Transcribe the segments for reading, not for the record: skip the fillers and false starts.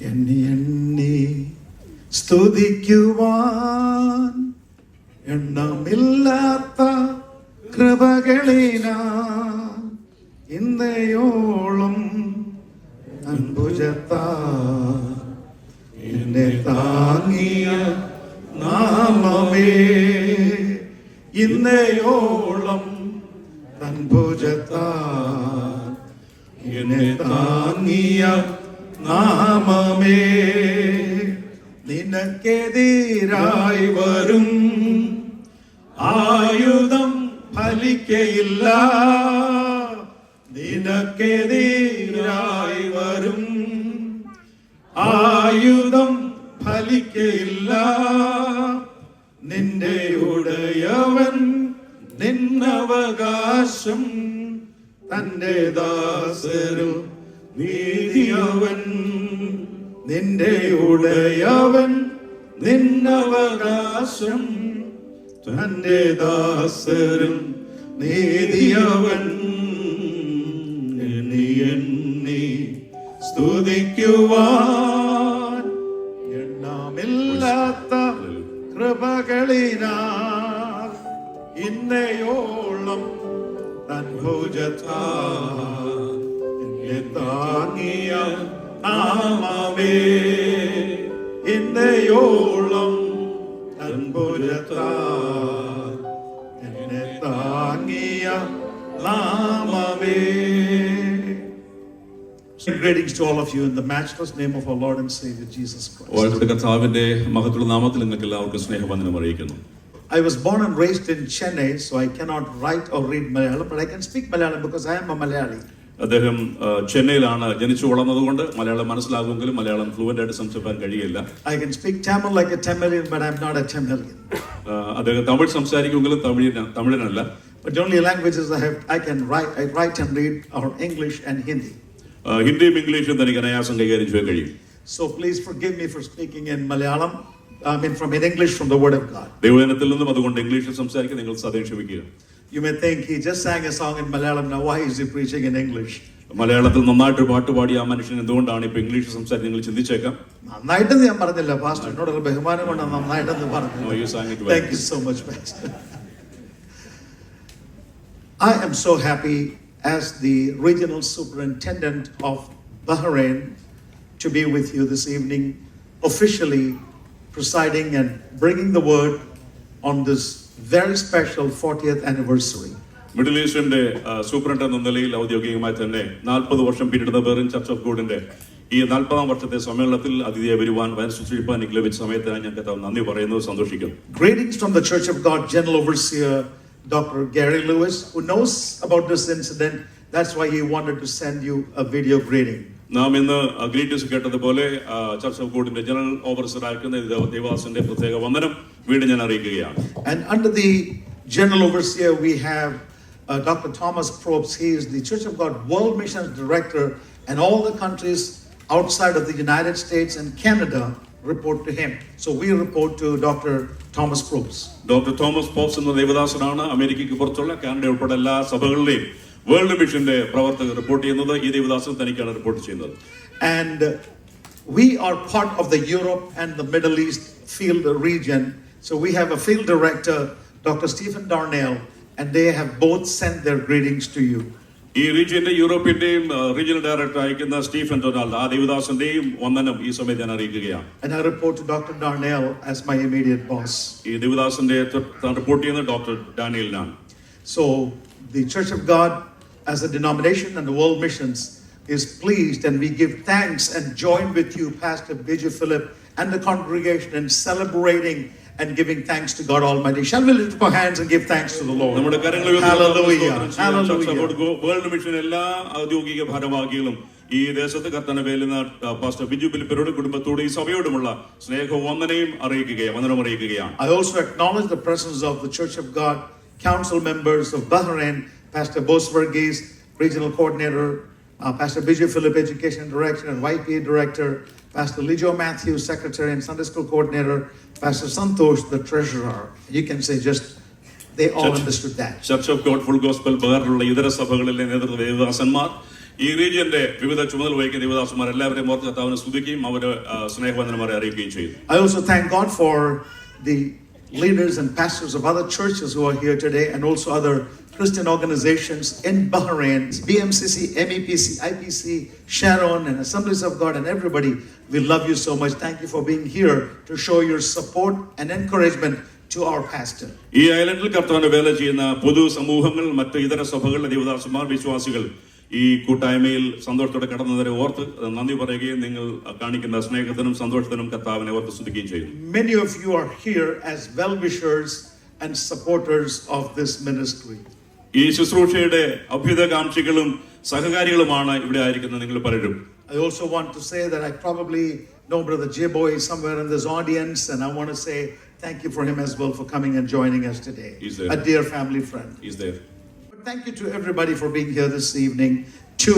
എണ്ണി എണ്ണി സ്തുതിക്കുവാൻ എണ്ണമില്ലാത്ത കൃപകളിനാ ഇന്നയോളം അൻഭുജത്താ എന്നെ താങ്ങിയ നാമമേ ഇന്നയോളം അൻഭുജത്താ എന്നെ താങ്ങിയ നാമമേ നിനക്കെതിരായി വരും ആയുധം ഫലിക്കയില്ല നിനക്കെതിരായി വരും ആയുധം ഫലിക്കയില്ല നിന്റെ ഉടയവൻ നിന്നവകാശം തന്റെ ദാസരും നീതിയവൻ നിന്റെ ഉടയവൻ നിന്നവകാശം തന്റെ ദാസരും നീതിയവൻ എണ്ണി എണ്ണി സ്തുതിക്കുവാൻ എണ്ണമില്ലാത്ത കൃപകളിനാൽ ഇന്നയോളം അൻഭുജത്താൽ എന്നെ താങ്ങിയ നാമമേ ഇന്നയോളം അൻഭുജത്താൽ എന്നെ താങ്ങിയ നാമമേ. Greetings to all of you in the matchless name of our Lord and Savior Jesus Christ. കർത്താവിന്റെ മഹത്തുള്ള നാമത്തിൽ നിങ്ങൾക്ക് എല്ലാവർക്കും സ്നേഹവന്ദനം അറിയിക്കുന്നു. I was born and raised in Chennai, so I cannot write or read Malayalam, but I can speak Malayalam because I am a Malayali. അദ്ദേഹം ചെന്നൈയിലാണ് ജനിച്ചു വളർന്നതുകൊണ്ട് Malayalam മനസ്സിലാകുമെങ്കിലും Malayalam fluent ആയിട്ട് സംസാരിക്കാൻ കഴിയില്ല. I can speak Tamil like a Tamilian, but I am not a Tamilian. അദ്ദേഹം Tamil സംസാരിക്കുമെങ്കിലും തമിഴനല്ല. But the only languages I write and read are English and Hindi. ഹിന്ദിയും ഇംഗ്ലീഷും തനിക്ക് അനായാസം കൈകാര്യം ചെയ്യാൻ കഴിയും. So please forgive me for speaking in Malayalam. In English from the Word of God. ദൈവവചനത്തിൽ നിന്നും അതുകൊണ്ട് ഇംഗ്ലീഷിൽ സംസാരിക്കാൻ നിങ്ങൾ സദയം ക്ഷമിക്കുക. You may think he just sang a song in Malayalam. Now why is he preaching in English? മലയാളത്തിൽ നന്നായിട്ട് പാട്ട് പാടിയ ആ മനുഷ്യൻ എന്തുകൊണ്ടാണ് ഇപ്പൊ ഇംഗ്ലീഷ് സംസാരിച്ച് നിങ്ങൾ ചിന്തിച്ചേക്കാം. നന്നായിട്ടെന്ന് ഞാൻ പറഞ്ഞില്ല പാസ്റ്റർ, എന്നോടുള്ള ബഹുമാനം കൊണ്ട് നന്നായിട്ടെന്ന് പറഞ്ഞു. Thank you so much, pastor. I am so happy as the regional superintendent of Bahrain to be with you this evening, officially presiding and bringing the word on this very special 40th anniversary. Middle ഈസ്റ്റിന്റെ superintendent എന്ന നിലയിൽ ഔദ്യോഗികമായി തന്നെ 40 വർഷം പിന്നിടുന്ന Bahrain church of ഗോഡിന്റെ ഈ 40-ാം വർഷത്തെ സമ്മേളനത്തിൽ അതിഥിയായി വരുവാൻ വയസ്സുചിരിപ്പാൻ എനിക്ക് ലഭിച്ച സമയത്തിനായി ഞാൻ കർത്താവ് നന്ദി പറയുന്നു, സന്തോഷിക്കുന്നു. Greetings from the Church of God General Overseer Dr. Gary Lewis, who knows about this incident. That's why he wanted to send you a video greeting. നാം ഇന്ന് ഗ്രീറ്റിംഗ്സ് കേട്ടതുപോലെ ചർച്ച് ഓഫ് ഗോഡിന്റെ ജനറൽ ഓവർസീർ ആയിരിക്കുന്ന ദേവദാസന്റെ പ്രത്യേക വന്ദനം വീണ്ടും ഞാൻ അറിയിക്കുകയാണ്. And under the general overseer we have Dr. Thomas Probst. He is the Church of God World Missions Director, and all the countries outside of the United States and Canada report to him. So we report to Dr. Thomas Probst. Dr. Thomas Probst എന്ന ദേവദാസനാണ് അമേരിക്കയ്ക്ക് പുറത്തുള്ള Canada ഉൾപ്പെടെ എല്ലാ സഭകളിലെയും world മിഷന്റെ പ്രവർത്തകർ report ചെയ്യുന്നത്. ഈ Devadasan തനിക്കാണ് report ചെയ്യുന്നത്. And we are part of the Europe and the Middle East field region. So we have a field director, Dr. Stephen Darnell, and they have both sent their greetings to you. ഈ റീജിയന്റെ യൂറോപ്പിന്റെയും regional director അയക്കുന്ന Stephen Donald ആ ദേവദാസന്റെയും വന്ദനം ഈ സമയത്ത് ഞാൻ അറിയിക്കുകയാണ്. And I report to Dr. Darnell as my immediate boss. ഈ ദേവദാസന്റെ report ചെയ്യുന്നത് doctor ഡാനിയലിനാണ്. So the Church of God as a denomination and the World Missions is pleased, and we give thanks and join with you, Pastor Biju Philip, and the congregation in celebrating and giving thanks to God Almighty. Shall we lift up our hands and give thanks to the Lord? Hallelujah. Hallelujah. World mission എല്ലാ ഔദ്യോഗിക ഭാരവാഹികളും ഈ ദേശത്ത് കർത്താവിനെ വേലുന്ന pastor Biju ഫിലിപ്പിനോടും കുടുംബത്തോടും ഈ സഭയോടുമുള്ള സ്നേഹവും വന്ദനം അറിയിക്കുകയാണ്. I also acknowledge the presence of the Church of God council members of Bahrain, Pastor Bose Verghese, Regional Coordinator, Pastor Biju Philip, Education Director and YPA Director, Pastor Lijo Matthews, Secretary and Sunday School Coordinator, Pastor Santosh, the Treasurer. You can say just they all understood that. Church of God Full Gospel ബഹറിലുള്ള ഇതര സഭകളിലെ നേതൃത്വ ദേവദാസന്മാർ, ഈ റീജിയന്റെ വിവിധ ചുമതല വഹിക്കുന്ന ദേവദാസന്മാർ എല്ലാവരെയും ഓർത്ത് കർത്താവിനെ സ്തുതിക്കുകയും അവര് സ്നേഹവന്ദനമാരെ അറിയിക്കുകയും ചെയ്തു. I also thank God for the leaders and pastors of other churches who are here today, and also other Christian organizations in Bahrain, BMCC, MEPC, IPC, Sharon, and Assemblies of God, and everybody. We love you so much. Thank you for being here to show your support and encouragement to our pastor. ഈ ഐലൻഡിൽ കർത്താവിന്റെ വേല ചെയ്യുന്ന പൊതു സമൂഹങ്ങൾ, മറ്റ് ഇതര സഭകളിലെ ദേവദാസന്മാർ, വിശ്വാസികൾ ഈ കൂട്ടായ്മയിൽ സന്തോഷത്തോടെ കടന്നവരെ ഓർത്ത് നന്ദി പറയുകയും നിങ്ങൾ കാണിക്കുന്ന സ്നേഹത്തിനും സന്തോഷത്തിനും കർത്താവിനെ ഓർത്ത് സ്തുതിക്കുകയും ചെയ്യുന്നു. Many of you are here as well-wishers and supporters of this ministry. ഈ ശുശ്രൂഷയുടെ അഭ്യുതകാംക്ഷികളും സഹകാരികളുമാണ് ഇവിടെ ആയിരിക്കുന്ന നിങ്ങൾ പലരും. I also want to say that I probably know Brother J-Boy is somewhere in this audience, and I want to say thank you for him as well for coming and joining us today. He's there. A dear family friend. He's there. But thank you to everybody for being here this evening to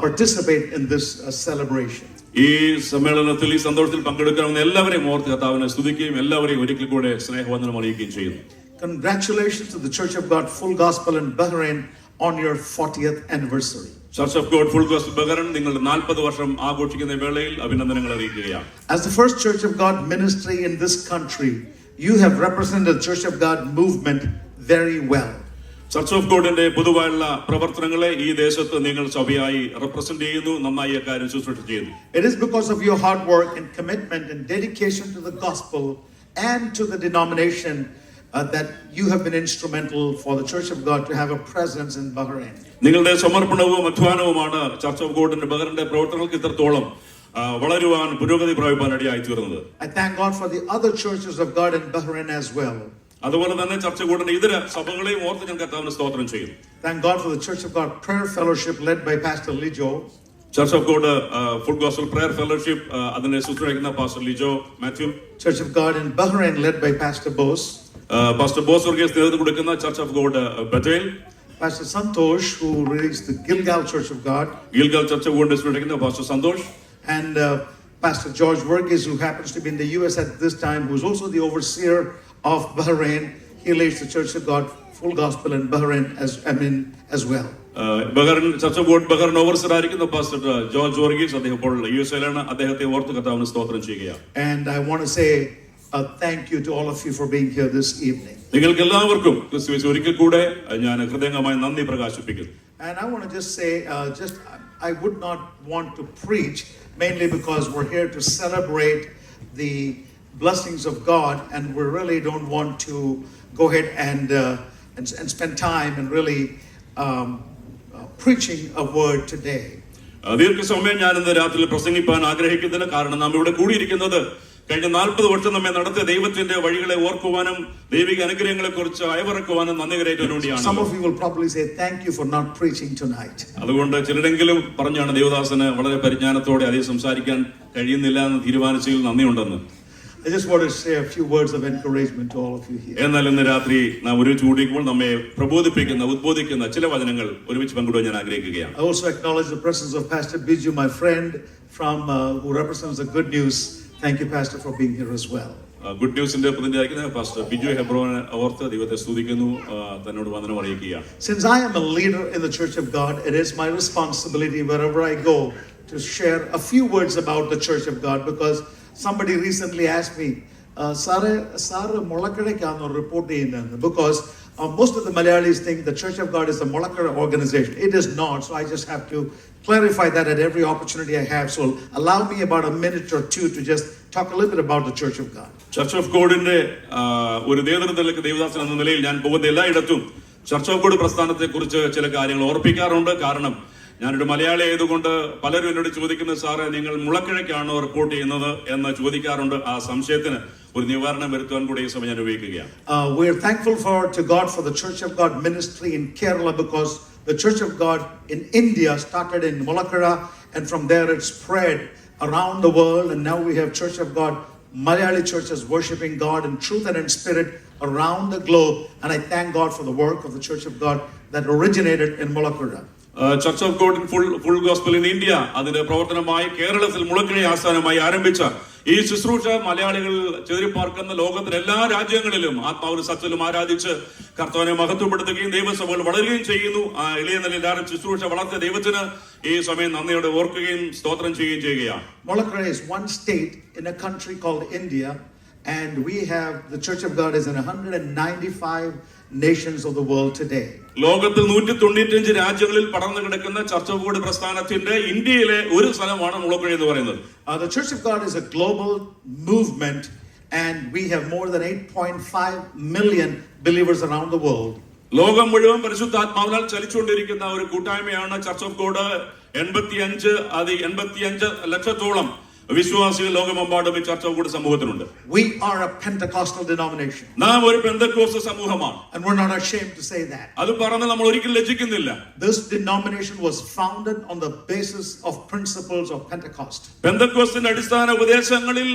participate in this celebration. ഈ സമ്മേളനത്തിൽ ഈ സന്തോഷത്തിൽ പങ്കെടുക്കണമെന്ന് എല്ലാവരെയും ഓർത്ത് കർത്താവിനെ സ്തുതിക്കുകയും എല്ലാവരെയും ഒരിക്കൽ കൂടെ സ്നേഹവന്ദനം അറിയിക്കുകയും ചെയ്യുന്നു. Congratulations to the Church of God Full Gospel in Bahrain on your 40th anniversary. Church of God full gospel Bahrain നിങ്ങളുടെ 40 വർഷം ആഘോഷിക്കുന്ന വേളയിൽ അഭിനന്ദനങ്ങൾ അറിയിക്കുകയാണ്. As the first Church of God ministry in this country, you have represented the Church of God movement very well. Church of ഗോഡിന്റെ പൊതുവായുള്ള പ്രവർത്തനങ്ങളെ ഈ ദേശത്ത് നിങ്ങൾ സഭയായി റെപ്രസെന്റ് ചെയ്യുന്നു, നന്നായി കാര്യം ശുശ്രൂഷ ചെയ്യുന്നു. It is because of your hard work and commitment and dedication to the gospel and to the denomination that you have been instrumental for the Church of God to have a presence in Bahrain. നിങ്ങളുടെ സമർപ്പണവും അധ്വാനവുമാണ് church of ഗോഡിന്റെ ബഹ്റൈന്റെ പ്രവർത്തനങ്ങൾക്ക് ഇത്രത്തോളം വളരുവാൻ പുരോഗതി പ്രാപിക്കാൻ ഇടയായി തീർന്നത്. I thank God for the other churches of God in Bahrain as well. അതുപോലെ തന്നെ ചർച്ച് ഗോഡിന്റെ ഇതര സഭകളെയും ഓർത്ത് ഞാൻ കർത്താവിനെ സ്തോത്രം ചെയ്യുന്നു. Thank God for the Church of God Prayer Fellowship led by Pastor Lijo. Church of God full gospel prayer fellowship അതിനെ ശുശ്രൂഷിക്കുന്ന pastor Lijo Mathew. Church of God in Bahrain led by Pastor Bose. Pastor Bose Varghese നേതൃത്വം കൊടുക്കുന്ന church of God Bethel. Pastor Santosh, who leads the Gilgal Church of God. Gilgal church of ഗോഡിനെ ശുശ്രൂഷിക്കുന്ന pastor Santosh. And Pastor George Verghese, who happens to be in the US at this time, who is also the overseer of Bahrain. He leads the Church of God Full Gospel in Bahrain as well. Bahrain church of God Bahrain overseer ആയിരിക്കുന്ന pastor George Varghese അദ്ദേഹം ഇപ്പോൾ യുഎസ്എയിലാണ്. അദ്ദേഹത്തെ ഓർത്ത് കർത്താവിനെ സ്തോത്രം ചെയ്യുകയാണ്. And I want to say thank you to all of you for being here this evening. നിങ്ങൾക്ക് എല്ലാവർക്കും ക്രിസ്തുവിൽ ഒരിക്കൽ കൂടെ ഞാൻ ഹൃദയംഗമായി നന്ദി പ്രകാശിപ്പിക്കുന്നു. And I want to just say, I would not want to preach, mainly because we're here to celebrate the blessings of God, and we really don't want to go ahead and spend time and really preaching a word today. ദീർഘസമയം ഞാൻ ഇന്ന് രാത്രി പ്രസംഗിപ്പാൻ ആഗ്രഹിക്കുന്നില്ല. കാരണം നാം ഇവിടെ കൂടിയിരിക്കുന്നത് കഴിഞ്ഞ 40 വർഷം നമ്മെ നടത്തിയ ദൈവത്തിന്റെ വഴികളെ ഓർക്കുവാനും ദൈവിക അനുഗ്രഹങ്ങളെ കുറിച്ച് അയവിറക്കുവാനും നന്ദി കരയറ്റാൻ വേണ്ടിയാണ്. Some of you will probably say thank you for not preaching tonight. അതുകൊണ്ട് ചിലരെങ്കിലും പറഞ്ഞാണ് ദേവദാസന് വളരെ പരിജ്ഞാനത്തോടെ അധികം സംസാരിക്കാൻ കഴിയുന്നില്ല എന്ന് തീരുമാനിച്ചതിൽ നന്ദിയുണ്ടെന്ന്. I just want to say a few words of encouragement to all of you here. എന്നാൽ ഇന്ന് രാത്രി നാം ഒരുമിച്ച് കൂടിക്കുമ്പോൾ നമ്മെ പ്രബോധിപ്പിക്കുന്ന ഉദ്ബോധിക്കുന്ന ചില വചനങ്ങൾ ഒരുമിച്ച് പങ്കിടുവാൻ ഞാൻ ആഗ്രഹിക്കുകയാണ്. I also acknowledge the presence of Pastor Biju, my friend from who represents the Good News. Thank you, Pastor, for being here as well. Good ന്യൂസിന്റെ പ്രതിനിധിയായിരിക്കുന്ന പാസ്റ്റർ ബിജു ഹെബ്രോനെ ഓർത്ത് ദൈവത്തെ സ്തുതിക്കുന്നു, തന്നോട് വന്ദനം അറിയിക്കുകയാണ്. Since I am a leader in the Church of God, it is my responsibility wherever I go to share a few words about the Church of God, because somebody recently asked me, Sir, Molakadekano report because most of the Malayalis think the Church of God is a Molakada organization. It is not, so I just have to clarify that at every opportunity I have. So allow me about a minute or two to just talk a little bit about the Church of God. Church of ഗോഡിന്റെ ഒരു നേതൃത്വത്തിലേക്ക് ദൈവദാസൻ എന്ന നിലയിൽ ഞാൻ പോകുന്ന എല്ലായിടത്തും church of God പ്രസ്ഥാനത്തെ കുറിച്ച് ചില കാര്യങ്ങൾ ഓർപ്പിക്കാറുണ്ട്. കാരണം ഞാനൊരു മലയാളി ആയതുകൊണ്ട് പലരും എന്നോട് ചോദിക്കുന്നത്, സാറേ നിങ്ങൾ മുളക്കിഴക്കാണോ റിപ്പോർട്ട് ചെയ്യുന്നത് എന്ന് ചോദിക്കാറുണ്ട്. ആ സംശയത്തിന് ഒരു നിവാരണം വരുത്തുവാൻ കൂടി ഈ സമയം ഞാൻ ഉപയോഗിക്കുകയാണ്. We are thankful to God for the Church of God ministry in Kerala, because the Church of God in India started in Mulakara, and from there it spread around the world, and now we have Church of God Malayali churches worshiping God in truth and in spirit around the globe, and I thank God for the work of the Church of God that originated in Mulakara. Church of God full gospel in India അതിന്റെ പ്രവർത്തനമായി കേരളത്തിൽ മുളക്കിഴി ആസ്ഥാനമായി ആരംഭിച്ച ഈ ശുശ്രൂഷ മലയാളികൾ ചിതറിപ്പാർക്കുന്ന ലോകത്തിലെ എല്ലാ രാജ്യങ്ങളിലും ആത്മാവിലും സത്യത്തിലും ആരാധിച്ച് കർത്താവിനെ മഹത്വപ്പെടുത്തുകയും ദൈവസഭകൾ വളരുകയും ചെയ്യുന്നു. ആ എളിയ നിലയിൽ എല്ലാവരും ശുശ്രൂഷ വളർത്തിയ ദൈവത്തിന് ഈ സമയം നന്ദിയോടെ ഓർക്കുകയും സ്തോത്രം ചെയ്യുകയും ചെയ്യുകയാണ്. Molokra is one state in a country called India, and we have the Church of God is in 195 nations of the world today. ലോകത്തിൽ 195 രാജ്യങ്ങളിൽ പടർന്നു കിടക്കുന്ന ചർച്ച് ഓഫ് ഗോഡ് പ്രസ്ഥാനത്തിന്റെ ഇന്ത്യയിലെ ഒരു സ്ഥലമാണ് മുളക്കുഴ എന്ന് പറയുന്നത്. The Church of God is a global movement, and we have more than 8.5 million believers around the world. ലോകം മുഴുവൻ പരിശുദ്ധാത്മാവിനാൽ ചലിച്ചുകൊണ്ടിരിക്കുന്ന ഒരു കൂട്ടായ്മയാണ് ചർച്ച് ഓഫ് ഗോഡ്. 85 ലക്ഷത്തോളം വിശ്വാസികൾ ലോകമെമ്പാടും ഈ ചർച്ച് ഓഫ് ഗോഡ് സമൂഹത്തിലുണ്ട്. We are a Pentecostal denomination. നാം ഒരു പെന്തക്കോസ്ത് സമൂഹമാണ്. And we're not ashamed to say that. അത് പറഞ്ഞ് നമ്മൾ ഒരിക്കലും ലജ്ജിക്കുന്നില്ല. This denomination was founded on the basis of principles of Pentecost. പെന്തക്കോസ്തിന്റെ അടിസ്ഥാന ഉപദേശങ്ങളിൽ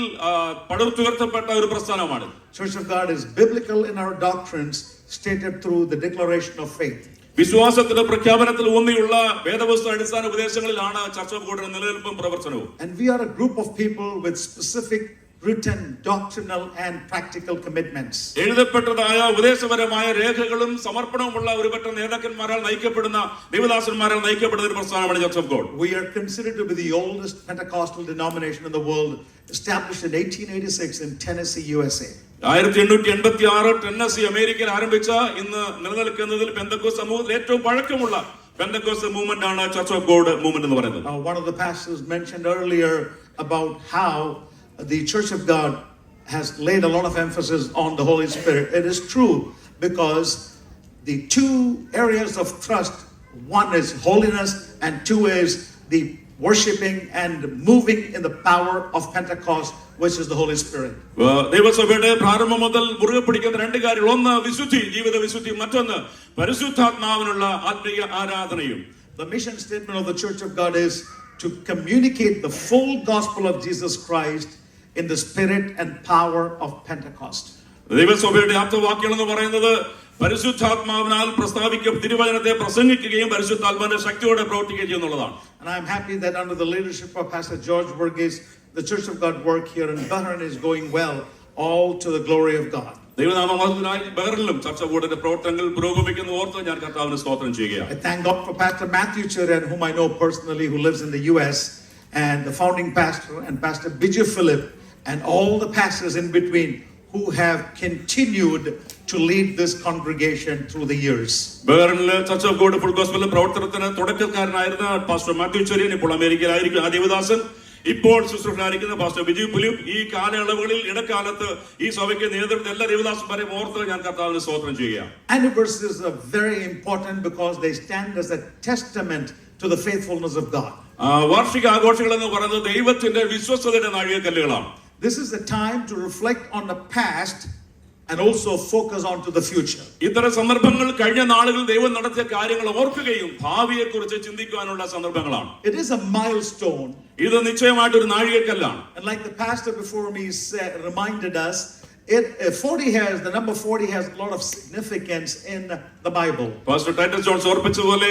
പടുത്തുയർത്തപ്പെട്ട ഒരു പ്രസ്ഥാനമാണ്. Church of God is biblical in our doctrines, stated through the declaration of faith. വിശ്വാസത്തിന്റെ പ്രഖ്യാപനത്തിൽ ഊന്നിയുള്ള വേദപുസ്തക അടിസ്ഥാന ഉപദേശങ്ങളിലാണ് ചർച്ച് ഓഫ് ഗോഡിന്റെ നിലനിൽപ്പും പ്രവർത്തനവും. And we are a group of people with specific written doctrinal and practical commitments. എഴുതപ്പെട്ടതായ ഉപദേശപരമായ രേഖകളും സമർപ്പണവുമുള്ള ഒരു പറ്റം നേതാക്കന്മാരാൽ നയിക്കപ്പെടുന്ന ദൈവദാസന്മാരാൽ നയിക്കപ്പെടുന്ന ഒരു പ്രസ്ഥാനമാണ് church of God. We are considered to be the oldest Pentecostal denomination in the world, established in 1886 in Tennessee, USA. 1886 Tennessee അമേരിക്കയിൽ ആരംഭിച്ച ഇന്ന് നിലനിൽക്കുന്നതിൽ പെന്തക്കോസ്ത് സമൂഹത്തിൽ ഏറ്റവും പഴക്കമുള്ള പെന്തക്കോസ്ത് മൂവ്മെന്റ് ആണ് ചർച്ച് ഓഫ് ഗോഡ് മൂവ്മെന്റ് എന്ന് പറയുന്നത്. One of the pastors mentioned earlier about how the Church of God has laid a lot of emphasis on the Holy Spirit. It is true, because the two areas of thrust, one is holiness and two is the worshiping and moving in the power of Pentecost, which is the Holy Spirit. ദൈവസഭയുടെ പ്രാരംഭം മുതൽ മുറുകെ പിടിക്കുന്ന രണ്ട് കാര്യങ്ങൾ, ഒന്ന് വിശുദ്ധി, ജീവിത വിശുദ്ധി, മറ്റൊന്ന് പരിശുദ്ധാത്മാവിനുള്ള ആത്മീയ ആരാധനയും. The mission statement of the Church of God is to communicate the full gospel of Jesus Christ in the spirit and power of Pentecost. ദൈവസഭയുടെ ആപ്തവാക്യം എന്ന് പറയുന്നത് പരിശുദ്ധാത്മാവിനാൽ തിരുവചനത്തെ പ്രസംഗിക്കുകയും പരിശുദ്ധാത്മാവിന്റെ ശക്തിയോടെ പ്രവർത്തിക്കുകയും ചെയ്യുന്നതാണ്. And I am happy that under the leadership of Pastor George Burgess, the Church of God work here in Bahrain is going well, all to the glory of God. ദൈവനാമമഹത്വത്തിനായി ബഹറിലും ചർച്ച് ഓഫ് ഗോഡിന്റെ പ്രവർത്തനങ്ങൾ പുരോഗമിക്കുന്ന ഓർത്ത് ഞാൻ കർത്താവിനെ സ്തോത്രം ചെയ്യുകയാണ്. I thank God for Pastor Matthew Cherian, whom I know personally, who lives in the US, and the founding pastor, and Pastor Biju Philip, and all the pastors in between who have continued to lead this congregation through the years. ബഹറിനിലെ church of God full gospel പ്രവർത്തനത്തിന് തുടക്കക്കാരനായിരുന്ന pastor Mathew Cherian ഇപ്പോൾ അമേരിക്കയിലായിരിക്കും ആ ദേവദാസൻ. ഇപ്പോൾ ശുശ്രൂഷനായിരിക്കുന്ന pastor Biju Philip. ഈ കാലയളവുകളിൽ ഇടക്കാലത്ത് ഈ സഭയ്ക്ക് നേതൃത്വം എല്ലാ ദേവദാസന്മാരെയും ഓർത്ത് ഞാൻ കർത്താവിനെ സ്തോത്രം ചെയ്യുകയാണ്. Anniversaries are very important because they stand as a testament to the faithfulness of God. വാർഷിക ആഘോഷങ്ങൾ എന്ന് പറയുന്നത് ദൈവത്തിന്റെ വിശ്വസ്തതയുടെ നാഴികക്കല്ലുകളാണ്. This is the time to reflect on the past and also focus on to the future. ഇത്തരം സന്ദർഭങ്ങൾ കഴിഞ്ഞ നാളുകളിൽ ദൈവം നടത്തിയ കാര്യങ്ങൾ ഓർക്കുകയും ഭാവിയെക്കുറിച്ച് ചിന്തിക്കാനുള്ള സന്ദർഭങ്ങളാണ്. It is a milestone. ഇത് നിശ്ചയമായിട്ട് ഒരു നാഴികക്കല്ലാണ്. And like the pastor before me reminded us, the number 40 has a lot of significance in the Bible. Pastor Titus Jones ഓർപ്പിച്ചതുപോലെ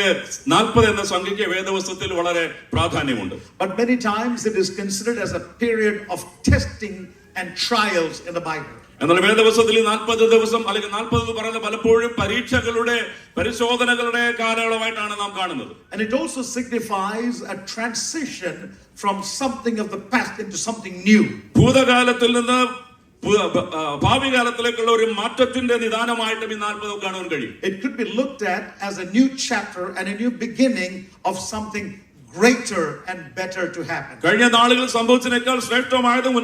40 എന്ന സംഖ്യയ്ക്ക് വേദപുസ്തകത്തിൽ വളരെ പ്രാധാന്യമുണ്ട്. But many times it is considered as a period of testing and trials in the Bible. എന്നാൽ വേദപുസ്തകത്തിൽ 40 ദിവസം അല്ലെങ്കിൽ 40 എന്ന് പറയുന്നത് പലപ്പോഴും പരീക്ഷകളുടെ പരിശോധനകളുടെ കാലയളവായിട്ടാണ് നാം കാണുന്നത്. And it also signifies a transition from something of the past into something new. ഭൂതകാലത്തിൽ നിന്ന് ഭാവി കാലത്തിലേക്കുള്ള ഒരു മാറ്റത്തിന്റെ നിദാനമായിട്ടും ഈ 40 കാണാൻ കഴിയും. It could be looked at as a new chapter and a new beginning of something greater and better to happen. കഴിഞ്ഞ നാളുകളിൽ സംഭവിച്ചതിനേക്കാൾ ശ്രേഷ്ഠമായതും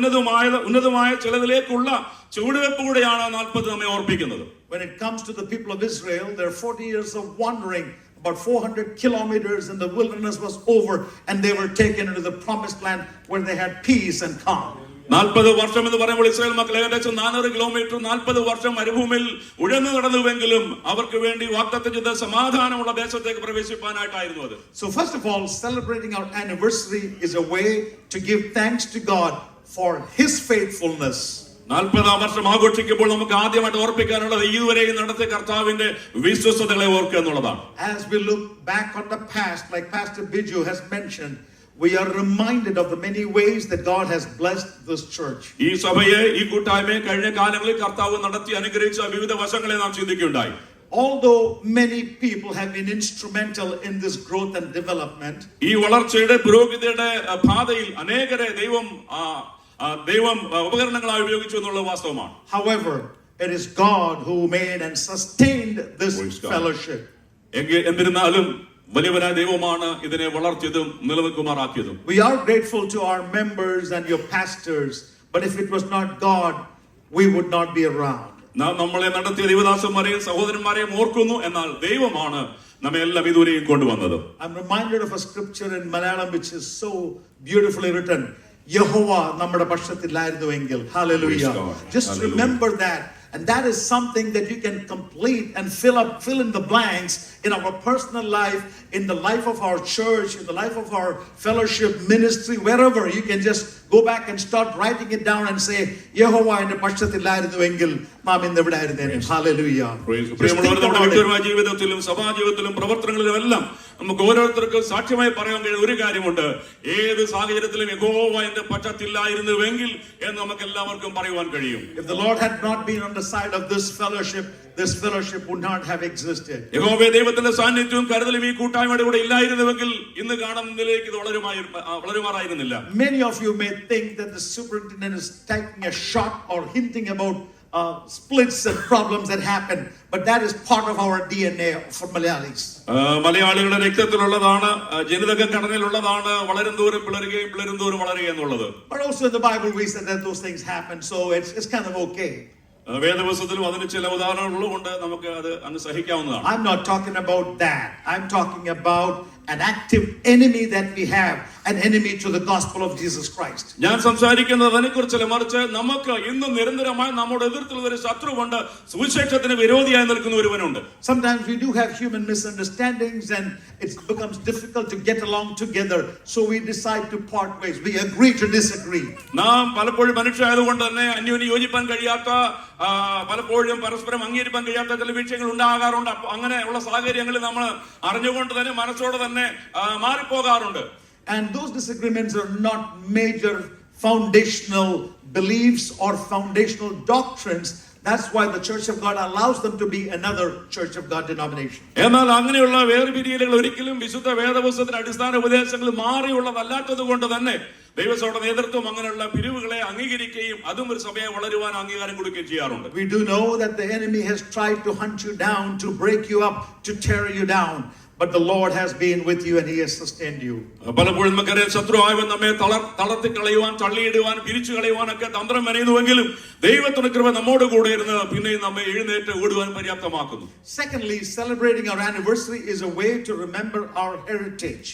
ഉന്നതമായ ചിലതിലേക്കുള്ള ചുവടുവെപ്പ് കൂടെയാണ് 40 നമ്മെ ഓർപ്പിക്കുന്നത്. When it comes to the people of Israel, their 40 years of wandering, about 400 kilometers in the wilderness was over, and they were taken into the promised land where they had peace and calm. 40 വർഷം എന്ന് പറയുമ്പോൾ Israel മക്കൾ ഏകദേശം 400 kilometre 40 വർഷം മരുഭൂമിയിൽ ഉഴന്നു നടന്നുവെങ്കിലും അവർക്ക് വേണ്ടി വാഗ്ദത്തം ചെയ്ത സമാധാനമുള്ള ദേശത്തേക്ക് പ്രവേശിപ്പാനായിട്ടായിരുന്നു അത്. So first of all, celebrating our anniversary is a way to give thanks to God for His faithfulness. 40 വർഷം ആഘോഷിക്കുമ്പോൾ നമുക്ക് ആദ്യമായിട്ട് ഓർപ്പിക്കാനുള്ളത് ഇതുവരെയും നടത്തിയ കർത്താവിന്റെ വിശ്വസ്തതകളെ ഓർക്കുക എന്നുള്ളതാണ്. As we look back on the past, like Pastor Biju has mentioned, we are reminded of the many ways that God has blessed this church. ഈ സഭയെ ഈ കൂട്ടായ്മയെ കഴിഞ്ഞ കാലങ്ങളിൽ കർത്താവ് നടത്തി അനുഗ്രഹിച്ച വിവിധ വശങ്ങളെ നാം ചിന്തിക്കുകയുണ്ടായി. Although many people have been instrumental in this growth and development, ഈ വളർച്ചയുടെ പുരോഗതിയുടെ പാതയിൽ അനേകരെ ദൈവം ഉപകരണങ്ങളായി ഉപയോഗിച്ചു എന്നുള്ള വാസ്തവമാണ്. however, it is God who made and sustained this fellowship. എന്നിരുന്നാലും വലിയവനായ ദൈവമാണ് ഇതിനെ വളർത്തിയതും നിലനിൽക്കുമാറാക്കിയതും. We are grateful to our members and your pastors, but if it was not God, we would not be around. നാം നമ്മളെ നടത്തിയ ദൈവദാസന്മാരെയും സഹോദരന്മാരെയും ഓർക്കുന്നു, എന്നാൽ ദൈവമാണ് നമ്മെ എല്ലാം ഇതുവരെയും കൊണ്ടുവന്നത്. I'm reminded of a scripture in Malayalam which is so beautifully written. Yehova നമ്മുടെ പക്ഷത്തിലായിരുന്നുവെങ്കിൽ. Hallelujah. Just Hallelujah. remember that. And that is something that you can complete and fill in the blanks in our personal life, in the life of our church, in the life of our fellowship ministry, wherever. You can just go back and start writing it down and say, Yehovah in the പക്ഷത്തിലായിരുന്നുവെങ്കിൽ നാം ഇന്ന് ഇവിടെ ആയിരുന്നേനെ. Hallelujah. പ്രിയമുള്ളവരെ, നമ്മുടെ വ്യക്തിപരമായ ജീവിതത്തിലും സഭാജീവിതത്തിലും പ്രവർത്തനങ്ങളിലും എല്ലാം നമുക്ക് ഓരോരുത്തർക്കും സാക്ഷ്യമായി പറയാൻ കഴിയുന്ന ഒരു കാര്യമുണ്ട്. ഏത് സാഹചര്യത്തിലും യഹോവ എന്റെ പക്ഷത്തില്ലായിരുന്നുവെങ്കിൽ എന്ന് നമുക്ക് എല്ലാവർക്കും പറയുവാൻ കഴിയും. If the Lord had not been on the side of this fellowship would not have existed. യഹോവേ ദൈവത്തിന്റെ സാന്നിധ്യവും കരുതലും ഈ കൂട്ടായ്മയുടെ കൂടെ ഇല്ലായിരുന്നുവെങ്കിൽ ഇന്ന് കാണുന്ന നിലയിലേക്ക് ഇത് വളരുമാറായിരുന്നില്ല. Many of you may think that the superintendent is taking a shot or hinting about splits and problems that happen, but that is part of our DNA for Malayalis. മലയാളികളുടെ രക്തത്തിലുള്ളതാണ്, ജനിതക ഘടനയിലുള്ളതാണ് വളരും തോറും പിളരുകയും പിളരും തോറും വളരുക എന്നുള്ളത്. But also in the Bible we said that those things happen, so it's kind of okay. വേദപുസ്തകത്തിലും അതിന് ചില ഉദാഹരണങ്ങളുണ്ട്, നമുക്ക് അത് അങ്ങ് സഹിക്കാവുന്നതാണ്. I'm not talking about that. I'm talking about an active enemy that we have, an enemy to the gospel of Jesus Christ. ഞാൻ സംസാരിക്കുന്നത് അതിനെക്കുറിച്ചല്ല, മറിച്ച് നമുക്ക് ഇന്ന് നിരന്തരമായി നമ്മുടെ എതിർത്തുള്ള ഒരു ശത്രുവുണ്ട്, സുവിശേഷത്തിന് വിരോധിയായി നിൽക്കുന്ന ഒരുവനുണ്ട്. Sometimes we do have human misunderstandings and it becomes difficult to get along together, so we decide to part ways. We agree to disagree. നാം പലപ്പോഴും മനുഷ്യരായതുകൊണ്ട് തന്നെ അന്യോന്യം യോജിപ്പാൻ കഴിയാത്ത, പലപ്പോഴും പരസ്പരം അംഗീകരിക്കാൻ കഴിയാത്ത ചില വിഷയങ്ങൾ ഉണ്ടാകാറുണ്ട്. അങ്ങനെയുള്ള സാഹചര്യങ്ങളിൽ നമ്മൾ അറിഞ്ഞുകൊണ്ട് തന്നെ മനസ്സോടെ തന്നെ മാറിപ്പോകാറുണ്ട്. And those disagreements are not major foundational beliefs or foundational doctrines. That's why the Church of God allows them to be another Church of God denomination. എന്നാൽ അങ്ങനെയുള്ള വേർപിരിയലുകൾ ഒരിക്കലും വിശുദ്ധ വേദപുസ്തകത്തിന്റെ അടിസ്ഥാന ഉപദേശങ്ങൾ മാറിയുള്ളതല്ലാത്തത് കൊണ്ട് തന്നെ ദൈവസഭയുടെ നേതൃത്വം അങ്ങനെയുള്ള പിരിവുകളെ അംഗീകരിക്കുകയും അതും ഒരു സഭയെ വളരുവാൻ അംഗീകാരം കൊടുക്കുകയും ചെയ്യാറുണ്ട്. We do know that the enemy has tried to hunt you down, to break you up, to tear you down. But the Lord has been with you and He has sustained you. പലപ്പോഴും നമുക്കറിയാം, ശത്രുവായവൻ നമ്മെ തളർത്തി കളയുവാൻ, തള്ളിയിടുവാൻ, പിരിച്ചു കളയുവാനൊക്കെ തന്ത്രം മെനയുന്നുവെങ്കിലും ദൈവത്തിന്റെ കൃപ നമ്മോട് കൂടെ ഇരുന്ന് പിന്നെയും നമ്മെ എഴുന്നേറ്റ് ഓടുവാൻ പര്യാപ്തമാക്കുന്നു. Secondly, celebrating our anniversary is a way to remember our heritage.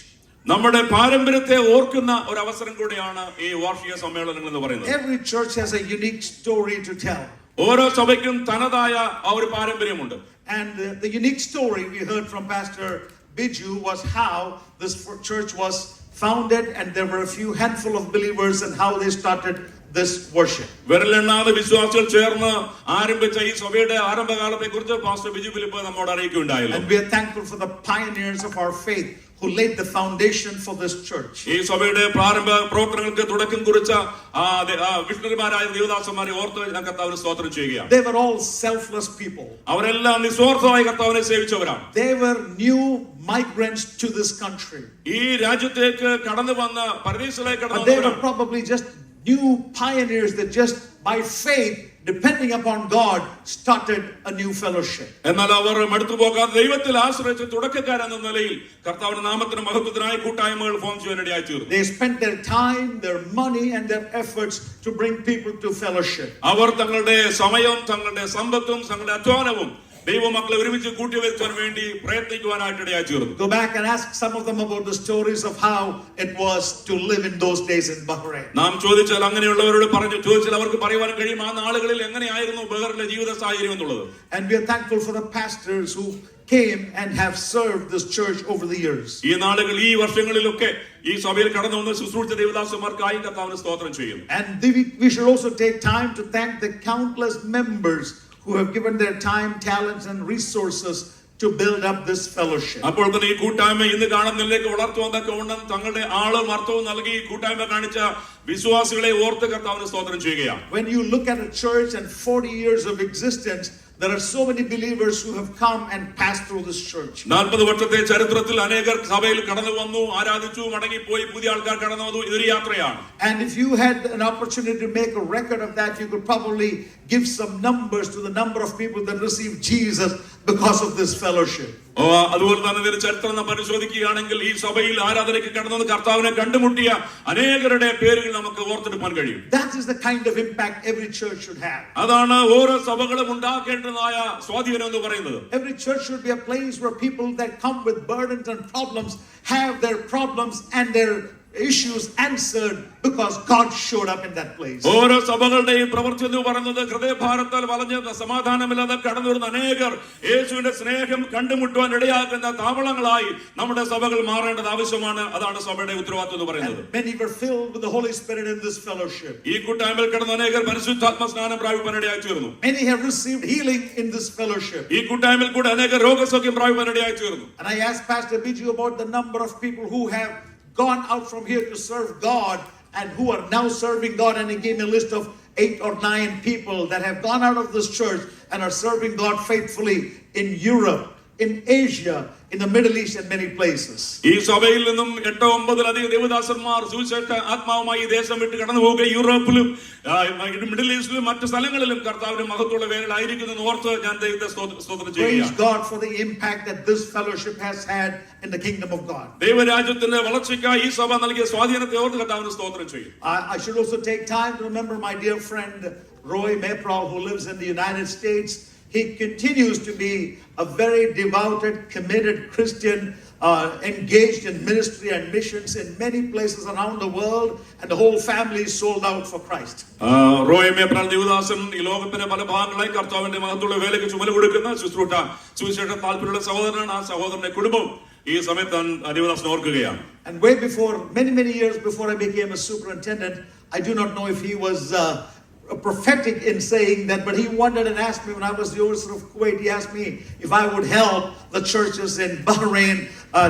നമ്മുടെ പാരമ്പര്യത്തെ ഓർക്കുന്ന ഒരു അവസരം കൂടിയാണ് ഈ വാർഷിക സമ്മേളനങ്ങൾ എന്ന് പറയുന്നത്. Every church has a unique story to tell. ഓരോ സഭയ്ക്കും തനതായ ആ ഒരു പാരമ്പര്യമുണ്ട്. And the unique story we heard from Pastor Biju was how this church was founded, and there were a few handful of believers and how they started this worship. വിരലെണ്ണാതെ വിശ്വാസികൾ ചേർന്ന് ആരംഭിച്ച ഈ സഭയുടെ ആരംഭകാലത്തെ കുറിച്ച് പാസ്റ്റർ ബിജു ഫിലിപ്പ് നമ്മോട് അറിയിക്കുകയുണ്ടായിരുന്നു. And we are thankful for the pioneers of our faith who laid the foundation for this church. ഈ സഭയുടെ പ്രാരംഭ പ്രവർത്തനങ്ങൾക്ക് തുടക്കം കുറിച്ച വിഷ്ണുമാരായ ദേവദാസന്മാരെ ഓർത്ത് ഞാൻ കർത്താവിനെ സ്തോത്രം ചെയ്യുകയാണ്. They were all selfless people. അവരെല്ലാം നിസ്വാർത്ഥമായി കർത്താവിനെ സേവിച്ചവരാണ്. They were new migrants to this country. ഈ രാജ്യത്തേക്ക് കടന്നു വന്ന പരദേശിലേക്ക് കടന്നു They were probably just new pioneers that just by faith, depending upon God, started a new fellowship. എന്നാൽ അവർ മടുത്തു പോകാതെ ദൈവത്തിൽ ആശ്രയിച്ച് തുടക്കക്കാരെന്ന നിലയിൽ കർത്താവിന്റെ നാമത്തിന് മഹത്വത്തിനായി കൂട്ടായ്മകൾ ഫോം ചെയ്യാനിടയായി തീർന്നു. They spent their time, their money and their efforts to bring people to fellowship. അവർ തങ്ങളുടെ സമയവും തങ്ങളുടെ സമ്പത്തും തങ്ങളുടെ അധ്വാനവും ദൈവമക്കളെ ഒരുമിച്ച് കൂട്ടിവരുത്താൻ വേണ്ടി പ്രയത്നിക്കുവാനായിട്ട് ഇടയായി തീർന്നു. Go back and ask some of them about the stories of how it was to live in those days in Bahrain. നാം ചോദിച്ചാൽ അങ്ങനെയുള്ളവരോട് ചോദിച്ചാൽ അവർക്ക് പറയുവാൻ കഴിയും ആ നാളുകളിൽ എങ്ങനെയായിരുന്നു ബഹറിലെ ജീവിത സാഹചര്യം എന്നുള്ളത്. And we are thankful for the pastors who came and have served this church over the years. ഈ നാളുകൾ ഈ വർഷങ്ങളിലൊക്കെ ഈ സഭയിൽ കടന്നു വന്ന ശുശ്രൂഷിച്ച ദേവദാസന്മാർക്കായി കർത്താവിനെ സ്തോത്രം ചെയ്യുന്നു. And we should also take time to thank the countless members who have given their time, talents and resources to build up this fellowship. അപ്പോൾ തന്നെ ഈ കൂട്ടായ്മ ഇന്ന് കാണുന്നതിലേക്ക് വളർത്തുവാൻ തക്കവണ്ണം തങ്ങളുടെ ആളും അർത്ഥവും നൽകി ഈ കൂട്ടായ്മ കാണിച്ച വിശ്വാസികളെ ഓർത്ത് കർത്താവിന് സ്തോത്രം ചെയ്യുകയാണ്. When you look at a church and 40 years of existence, there are so many believers who have come and passed through this church. 40 വർഷത്തെ ചരിത്രത്തിൽ അനേകർ സഭയിൽ കടന്നു വന്നു, ആരാധിച്ചു, മടങ്ങിപ്പോയി, പുതിയ ആൾക്കാർ കടന്നു വന്നു. ഇതൊരു യാത്രയാണ്. And if you had an opportunity to make a record of that, you could probably give some numbers to the number of people that received Jesus because of this fellowship. അതുപോലെ തന്നെ ഇതിന്റെ ചരിത്രം നാം പരിശോധിക്കുകയാണെങ്കിൽ ഈ സഭയിൽ ആരാധനയ്ക്ക് കടന്നത് കർത്താവിനെ കണ്ടുമുട്ടിയ അനേകരുടെ പേരുകൾ നമുക്ക് ഓർത്തെടുക്കാൻ കഴിയും. That is the kind of impact every church should have. അതാണ് ഓരോ സഭകളും ഉണ്ടാക്കേണ്ടതായ സ്വാധീനം എന്ന് പറയുന്നത്. Every church should be a place where people that come with burdens and problems have their problems and their issues answered because God showed up in that place. ഓരോ സഭകളുടെയും പ്രവൃത്തി എന്ന് പറയുന്നത് ഹൃദയഭാരത്താൽ വലഞ്ഞ സമാധാനമില്ലാതെ കടന്നു വരുന്ന അനേകർ യേശുവിന്റെ സ്നേഹം കണ്ടുമുട്ടുവാൻ ഇടയാക്കുന്ന താവളങ്ങളായി നമ്മുടെ സഭകൾ മാറേണ്ടത് ആവശ്യമാണ്. അതാണ് സഭയുടെ ഉത്തരവാദിത്വം എന്ന് പറയുന്നത്. Many were filled with the Holy Spirit in this fellowship. ഈ കൂട്ടായ്മയിൽ കടന്ന അനേകർ പരിശുദ്ധാത്മ സ്നാനം പ്രാപിപ്പാൻ ഇടയായി തീർന്നു. Many have received healing in this fellowship. ഈ കൂട്ടായ്മയിൽ കൂടെ അനേകർ രോഗസൗഖ്യം പ്രാപിപ്പാൻ ഇടയായി തീർന്നു. And I asked Pastor Biju about the number of people who have gone out from here to serve God and who are now serving God, and he gave me a list of 8 or 9 people that have gone out of this church and are serving God faithfully in Europe, in Asia, in the Middle East and many places. ഈ സഭയിൽ നിന്നും 8-9 ദേവദാസന്മാർ സുവിശേഷ ആത്മാവുമായി ദേശം വിട്ട് കടന്നു പോവുക യൂറോപ്പിലും middle ഈസ്റ്റിലും മറ്റു സ്ഥലങ്ങളിലും കർത്താവിന്റെ മഹത്വമുള്ള വേലയിലായിരിക്കുന്നു എന്ന് ഓർത്ത് ഞാൻ ദൈവത്തെ സ്തോത്രം ചെയ്യുകയാണ്. Praise God for the impact that this fellowship has had in the kingdom of God. ദൈവരാജ്യത്തിന്റെ വളർച്ചയ്ക്കായി ഈ സഭ നൽകിയ സ്വാധീനത്തെ ഓർത്ത് കർത്താവിന് സ്തോത്രം ചെയ്യും. I should also take time to remember my dear friend Roy Mepral, who lives in the United States. He continues to be a very devoted, committed Christian, engaged in ministry and missions in many places around the world, and the whole family is sold out for Christ. Roy Mepral Devadasan ഈ ലോകത്തിന്റെ പല ഭാഗങ്ങളായി കർത്താവിന്റെ മഹത്വമുള്ള വേലയ്ക്ക് ചുമല് കൊടുക്കുന്ന ശുശ്രൂഷ സുവിശേഷ താല്പര്യമുള്ള സഹോദരനാണ്. ആ സഹോദരന്റെ കുടുംബം ഈ സമയത്ത് ദേവദാസൻ ഓർക്കുകയാണ്. And way before, many years before I became a superintendent, I do not know if he was prophetic in saying that, but he wondered and asked me when I was the overseer of Kuwait, he asked me if I would help the churches in Bahrain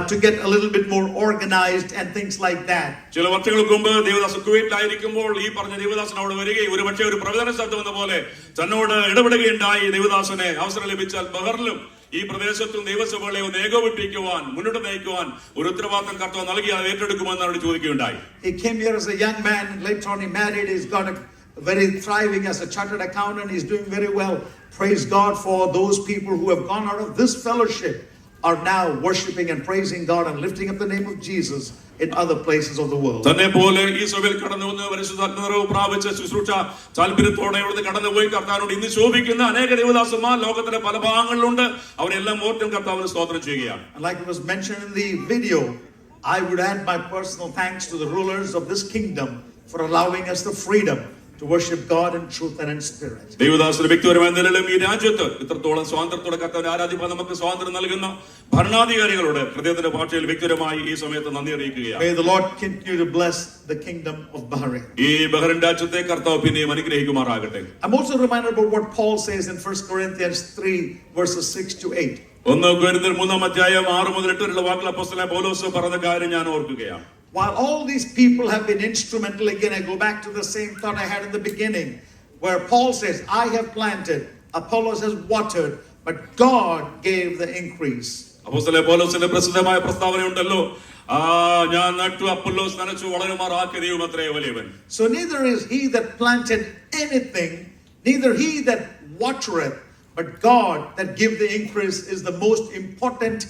to get a little bit more organized and things like that. ചില വർഷങ്ങൾക്ക് മുമ്പ് ദേവദാസൻ കുവൈറ്റിലായിരിക്കുമ്പോൾ ഈ പറഞ്ഞ ദേവദാസൻ അവിടെ വരികയും ഒരു പക്ഷേ ഒരു പ്രവചന ശബ്ദം എന്ന പോലെ തന്നോട് ഇടപെടുകയുണ്ടായി. ദേവദാസനെ അവസരം ലഭിച്ചാൽ ബഹറിലും ഈ പ്രദേശത്തും ദൈവസഭകളെ ഒന്ന് ഏകോപിപ്പിക്കുവാൻ മുന്നോട്ട് നയിക്കുവാൻ ഒരു ഉത്തരവാദിത്തം കർത്താവ് നൽകി അത് ഏറ്റെടുക്കുമെന്ന് അവരോട് ചോദിക്കുകയുണ്ടായി. He came here as a young man, and later on he married. He's got a very thriving as a chartered accountant. He's doing very well. Praise God for those people who have gone out of this fellowship are now worshiping and praising God and lifting up the name of Jesus in other places of the world. തന്നെ പോലെ ഈ സഭയിൽ കടന്നു വന്ന് പരിശുദ്ധാത്മ നിറവ് പ്രാപിച്ച ശുശ്രൂഷ താല്പര്യത്തോടെ ഇവിടുന്ന് കടന്നുപോയി കർത്താവിനോട് ഇന്ന് ശോഭിക്കുന്ന അനേക ദേവദാസന്മാർ ലോകത്തിന്റെ പല ഭാഗങ്ങളിലുണ്ട്. അവരെല്ലാം ഓർത്തും കർത്താവിന് സ്തോത്രം ചെയ്യുകയാണ്. And like it was mentioned in the video, I would add my personal thanks to the rulers of this kingdom for allowing us the freedom to worship God in truth and in spirit. ദേവദാസന്റെ വ്യക്തിപരമായ നിലയിലും ഈ രാജ്യത്ത് ഇത്രത്തോളം സ്വാതന്ത്ര്യത്തോടെ കർത്താവിനെ ആരാധിക്കാൻ നമുക്ക് സ്വാതന്ത്ര്യം നൽകുന്ന ഭരണാധികാരികളോട് ഹൃദയത്തിന്റെ ഭാഷയിൽ വ്യക്തിപരമായി ഈ സമയത്ത് നന്ദി അറിയിക്കുകയാണ്. May the Lord continue to bless the kingdom of Bahrain. ഈ ബഹ്റൈൻ രാജ്യത്തെ കർത്താവ് പിന്നെയും അനുഗ്രഹിക്കുമാറാകട്ടെ. I'm also reminded about what Paul says in 1 Corinthians 3 verses 6 to 8. 1 കൊരിന്ത്യർ 3-6 വരെയുള്ള വാക്കുകൾ അപ്പോസ്തലനായ പൗലോസ് പറഞ്ഞ കാര്യം ഞാൻ ഓർക്കുകയാണ്. While all these people have been instrumental, again I go back to the same thought I had in the beginning, where Paul says, I have planted, Apollos has watered, but God gave the increase. അപ്പോസ്തലനായ പൗലോസിന്റെ പ്രസിദ്ധമായ പ്രസ്താവനയുണ്ടല്ലോ, ഞാൻ നട്ടു Apollos നനച്ചു വളരുമാറാക്കിയ ദൈവം അത്രേ വലിയവൻ. So neither is he that planted anything, neither he that watereth, but God that give the increase is the most important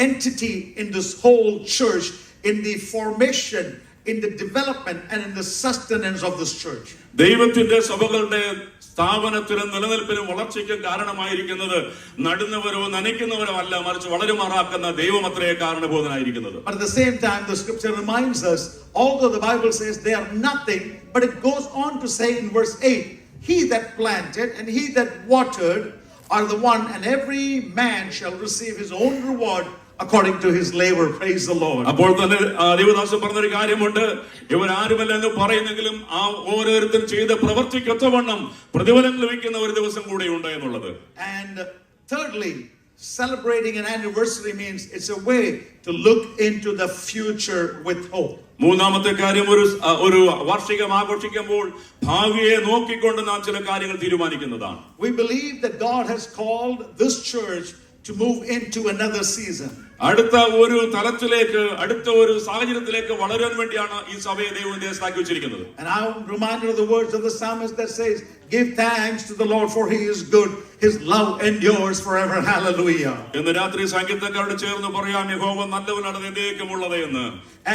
entity in this whole church, in the formation, in the development and in the sustenance of this church. ദൈവത്തിന്റെ സഭകളുടെ സ്ഥാപനത്തിനും നിലനിൽപ്പിനും വളർച്ചയ്ക്കും കാരണമായിരിക്കുന്നത് നടുന്നവരോ നനയ്ക്കുന്നവരോ അല്ല, മറിച്ച് വളരുമാറാക്കുന്ന ദൈവം അത്രേ കാരണബോധനായിരിക്കുന്നത്. But at the same time, the scripture reminds us, although the Bible says they are nothing, but it goes on to say in verse 8, he that planted and he that watered are the one, and every man shall receive his own reward according to his labor. Praise the Lord. അപ്പോൾ തന്നെ ദേവദാസൻ പറഞ്ഞൊരു കാര്യമുണ്ട്, ഇവരാരുമല്ല എന്ന് പറയുന്നെങ്കിലും ആ ഓരോരുത്തരും ചെയ്ത പ്രവർത്തിക്കൊത്തവണ്ണം പ്രതിഫലം ലഭിക്കുന്ന ഒരു ദിവസം കൂടെ ഉണ്ട് എന്നുള്ളത്. And thirdly, celebrating an anniversary means it's a way to look into the future with hope. മൂന്നാമത്തെ കാര്യം ഒരു വാർഷികം ആഘോഷിക്കുമ്പോൾ ഭാവിയെ നോക്കിക്കൊണ്ട് നാം ചില കാര്യങ്ങൾ തീരുമാനിക്കുന്നതാണ്. We believe that God has called this church to move into another season. അടുത്ത ഒരു തലത്തിലേക്ക്, അടുത്ത ഒരു സാഹചര്യത്തിലേക്ക് വളരാൻ വേണ്ടിയാണ് ഈ സഭയെ ദൈവം ദേശത്താക്കി വെച്ചിരിക്കുന്നത്. And I'm reminded of the words of the psalmist that says, "Give thanks to the Lord, for He is good; His love endures forever." Hallelujah. ഇന്ന് രാത്രി സംഗീതക്കാരോട് ചേർന്ന് പറയാം, യഹോവ നല്ലവനാണ്, എന്നേക്കുമുള്ളത് എന്ന്.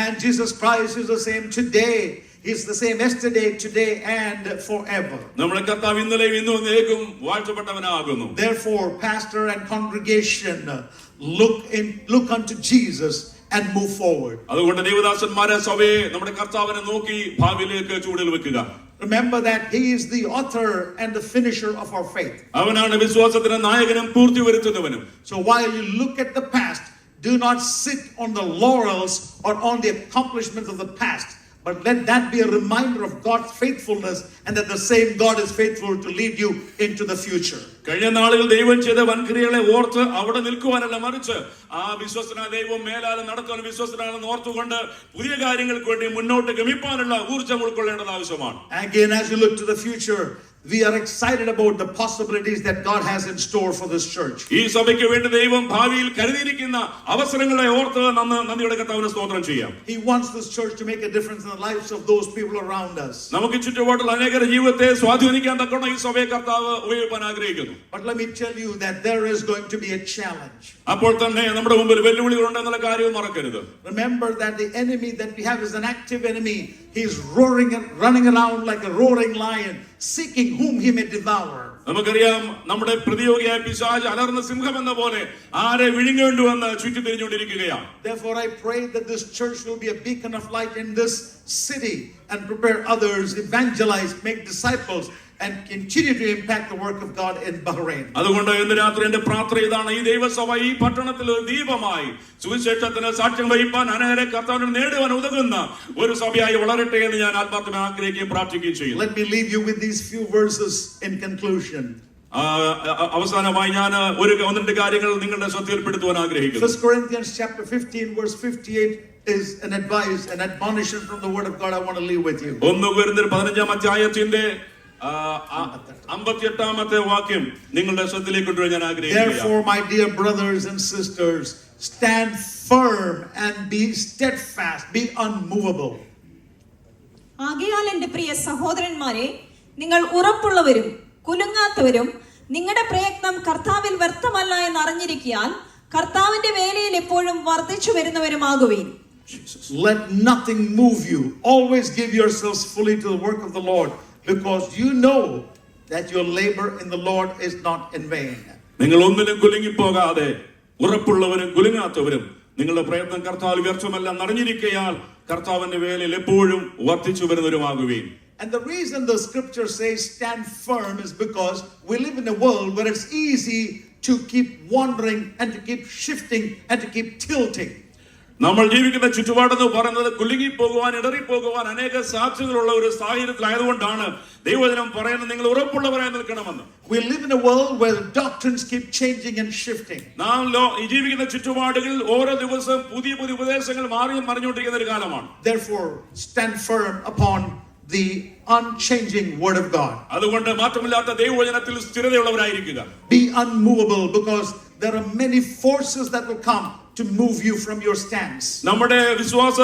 And Jesus Christ is the same today. He's the same yesterday, today, and forever. നമ്മുടെ കർത്താവ് ഇന്നലെയും ഇന്നും എന്നേക്കും വാഴ്ത്തപ്പെട്ടവനാകുന്നു. Therefore, pastor and congregation, look unto Jesus and move forward. അതുകൊണ്ട് ദൈവദാസന്മാരെ, സഭയെ നമ്മുടെ കർത്താവിനെ നോക്കി ഭാവിയിലേക്ക് ചൂടിൽ വെക്കുക. Remember that He is the author and the finisher of our faith. അവനാണ് വിശ്വാസത്തിന്റെ നായകനും പൂർത്തി വരുത്തുന്നവനും. So while you look at the past, do not sit on the laurels or on the accomplishments of the past, but let that be a reminder of God's faithfulness, and that the same God is faithful to lead you into the future. കഴിഞ്ഞ നാളുകൾ ദൈവം ചെയ്ത വൻക്രിയകളെ ഓർത്ത് അവിടെ നിൽക്കുവാനല്ല, മറിച്ച് ആ വിശ്വസന ദൈവം മേലാലും നടത്തുവാൻ വിശ്വസനാണെന്ന് ഓർത്തുകൊണ്ട് പുതിയ കാര്യങ്ങൾക്ക് വേണ്ടി മുന്നോട്ട് ഗമിപ്പാനുള്ള ഊർജ്ജം ഉൾക്കൊള്ളേണ്ടത് ആവശ്യമാണ്. Again, as you look to the future, we are excited about the possibilities that God has in store for this church. ഈ സഭയ്ക്ക് വേണ്ടി ദൈവം ഭാവിയിൽ കരുതിയിരിക്കുന്ന അവസരങ്ങളെ ഓർത്ത് നന്ദിയുടെ കർത്താവിനെ സ്തോത്രം ചെയ്യാം. He wants this church to make a difference in the lives of those people around us. നമുക്ക് ചുറ്റുപാടുള്ള അനേകരുടെ ജീവിതത്തെ സ്വാധീനിക്കാൻ തക്കവണ്ണം ഈ സഭയെ കർത്താവ് ഉപയോഗിക്കാൻ ആഗ്രഹിക്കുന്നു. But let me tell you that there is going to be a challenge. അപ്പോൾ തന്നെ നമ്മുടെ മുമ്പിൽ വെല്ലുവിളികൾ ഉണ്ടെന്നുള്ള കാര്യവും മറക്കരുത്. Remember that the enemy that we have is an active enemy. He's roaring and running around like a roaring lion, seeking whom he may devour. നമുക്കറിയാം, നമ്മുടെ പ്രതിയോഗിയായ പിശാച് അലർന്ന സിംഹം എന്ന പോലെ ആരെ വിഴുങ്ങേണ്ടുവെന്ന് ചുറ്റിത്തിരിഞ്ഞുകൊണ്ടിരിക്കുകയാണ്. Therefore I pray that this church will be a beacon of light in this city and prepare others, evangelize, make disciples, and continue to impact the work of God in Bahrain. അതുകൊണ്ട് ഇന്ന് രാത്രി എന്റെ പ്രാർത്ഥന ഇതാണ്, ഈ ദൈവസഭ ഈ പട്ടണത്തിൽ ഒരു ദീപമായി സുവിശേഷത്തിന് സാക്ഷ്യം വഹിപ്പാൻ അനേകരെ കർത്താവിനെ നേടുവാൻ ഉതകുന്ന ഒരു സഭയായി വളരട്ടെ എന്ന് ഞാൻ ആത്മാർത്ഥമായി ആഗ്രഹിക്കുകയും പ്രാർത്ഥിക്കുകയും ചെയ്യുന്നു. Let me leave you with these few verses in conclusion. അവസാനമായി ഞാൻ ഒന്ന് കാര്യങ്ങൾ നിങ്ങളുടെ ശ്രദ്ധയിൽപ്പെടുത്തുവാൻ ആഗ്രഹിക്കുന്നു. 1 Corinthians chapter 15 verse 58 is an advice, an admonition from the word of God I want to leave with you. 1 Corinthians 15 അധ്യായത്തിന്റെ 58ാമത്തെ വാക്യം നിങ്ങളുടെ ശ്രദ്ധയിലേക്ക് കൊണ്ടുവരാൻ ഞാൻ ആഗ്രഹിക്കുന്നു. Therefore, my dear brothers and sisters, stand firm and be steadfast, be unmovable. ആകയാൽ എൻ്റെ പ്രിയ സഹോദരന്മാരെ, നിങ്ങൾ ഉറപ്പുള്ളവരും കുലുങ്ങാത്തവരും നിങ്ങളുടെ പ്രയത്നം കർത്താവിൽ വ്യർത്ഥമല്ല എന്ന് അറിഞ്ഞിരിക്കാൻ കർത്താവിന്റെ വേലയിൽ എപ്പോഴും വർദ്ധിച്ചു വരുന്നവരുമാകുവീൻ. Let nothing move you. Always give yourselves fully to the work of the Lord, because you know that your labor in the Lord is not in vain. നിങ്ങൾ ഒന്നിലും കുലുങ്ങിപ്പോകാതെ ഉറപ്പുള്ളവരും കുലുങ്ങാത്തവരും നിങ്ങളുടെ പ്രയത്നം കർത്താവിൽ വ്യർത്ഥമല്ല എന്നറിഞ്ഞിരിക്കയാൽ കർത്താവിന്റെ വേലയിൽ എപ്പോഴും വർദ്ധിച്ചു വരുന്നവരുമാകുവീൻ. And the reason the scripture says stand firm is because we live in a world where it's easy to keep wandering and to keep shifting and to keep tilting. നമ്മൾ ജീവിക്കുന്ന ചുറ്റുപാടെന്ന് പറയുന്നത് കുലുങ്ങിപ്പോകുവാൻ, ഇടറിപ്പോകുവാൻ അനേക സാധ്യതകളുള്ള ഒരു സാഹചര്യത്തിലായതുകൊണ്ടാണ് ദൈവവചനം പറയുന്നത് നിങ്ങൾ ഉറപ്പുള്ളവരായി നിൽക്കണമെന്ന്. We live in a world where doctrines keep changing and shifting. നാം ജീവിക്കുന്ന ചുറ്റുപാടുകൾ ഓരോ ദിവസവും പുതിയ പുതിയ ഉപദേശങ്ങൾ മാറിയും മറിഞ്ഞുകൊണ്ടിരിക്കുന്ന ഒരു കാലമാണ്. Therefore, stand firm upon the unchanging word of God. അതുകൊണ്ട് മാറ്റമില്ലാത്ത ദൈവവചനത്തിൽ സ്ഥിരതയുള്ളവരായിരിക്കുക. Be unmovable, because there are many forces that will come to move you from your stance. നമ്മുടെ വിശ്വാസ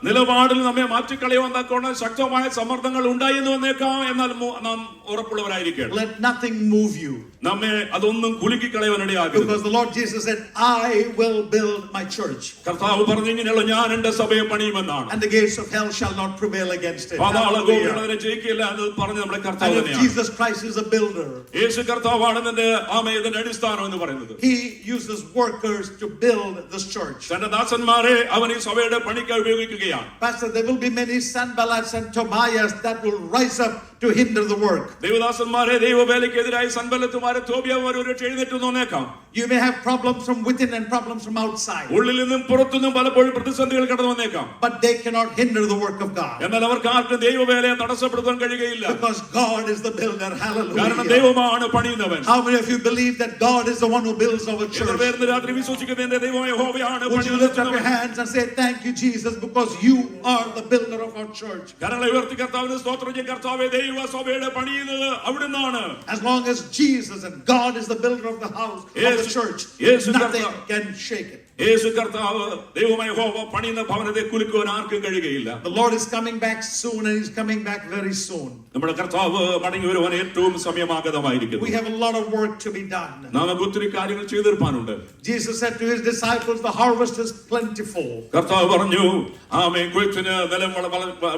നിലപാടിൽ നമ്മെ മാറ്റിക്കളയുവാൻ തക്കവണ്ണം ശക്തമായ സമ്മർദ്ദങ്ങൾ ഉണ്ടായിരുന്നു എന്നേക്കാം. എന്നാൽ നാം ഉറപ്പുള്ളവരായിരിക്കണം. Let nothing move you. നമ്മെ അതൊന്നും കുലുക്കി കളയാനിടയാകരുത്. Because the Lord Jesus said, I will build my church. കർത്താവ് പറഞ്ഞു, ഇങ്ങനെയുള്ള ഞാൻ എന്റെ സഭയെ പണിയുമെന്നാണ്. And the gates of hell shall not prevail against it. പാതാളഗോപുരം ജയിക്കില്ല എന്ന് പറഞ്ഞു നമ്മുടെ കർത്താവ് And തന്നെയാണ്. Jesus Christ is a builder. യേശു കർത്താവാണ് ഇതിന്റെ ഇതിന്റെ അടിസ്ഥാനം എന്ന് പറയുന്നത്. He uses workers to build this church. തന്റെ ദാസന്മാരെ അവൻ ഈ സഭയുടെ പണിക്കായി ഉപയോഗിക്കുകയാണ്. Pastor, there will be many Sanballats and Tobias that will rise up to hinder the work. ദൈവദാസന്മാരെ ദൈവവേലയ്ക്കെതിരായി സൻബല്ലത്തുമാരെ തോബിയാമാരെ എഴുന്നേറ്റ് വന്നേക്കാം. You may have problems from within and problems from outside. ഉള്ളിൽ നിന്നും പുറത്തുനിന്നും പലപ്പോഴും പ്രതിസന്ധികൾ കടന്നു വന്നേക്കാം. But they cannot hinder the work of God. എന്നാൽ അവർക്ക് ആർക്കും ദൈവവേലയെ തടസ്സപ്പെടുത്താൻ കഴിയുകയില്ല. Because God is the builder. Hallelujah. കാരണം ദൈവമാണ് പണിയുന്നവൻ. How many of you believe that God is the one who builds our church? രാത്രി വിശ്വസിക്കുന്നതിന്റെ ദൈവമായ യഹോവയാണ് Would you lift up your hands and say thank you Jesus because you are the builder of our church? കരങ്ങളെ ഉയർത്തി കർത്താവിന് സ്തോത്രം ചെയ്യും. കർത്താവേ ദൈവസഭയുടെ പണിയുന്നത് അവിടുന്നാണ്. As long as Jesus and God is the builder of the house of the church, nothing can shake it. യേശു കർത്താവ് ദൈവമായ യഹോവ പണിയുന്ന ഭവനത്തെ കുലുക്കുവാൻ ആർക്കും കഴിയുകയില്ല. The Lord is coming back soon and he's coming back very soon. നമ്മുടെ കർത്താവ് മടങ്ങി വരുവാൻ ഏറ്റവും സമയമാഗതമായിരിക്കുന്നു. We have a lot of work to be done. നമുക്ക് ഒത്തിരി കാര്യങ്ങൾ ചെയ്തെടുപ്പാനുണ്ട്. Jesus said to his disciples, the harvest is plentiful. കർത്താവ് പറഞ്ഞു, ആമേൻ, കൊയ്ത്തിന് നിലം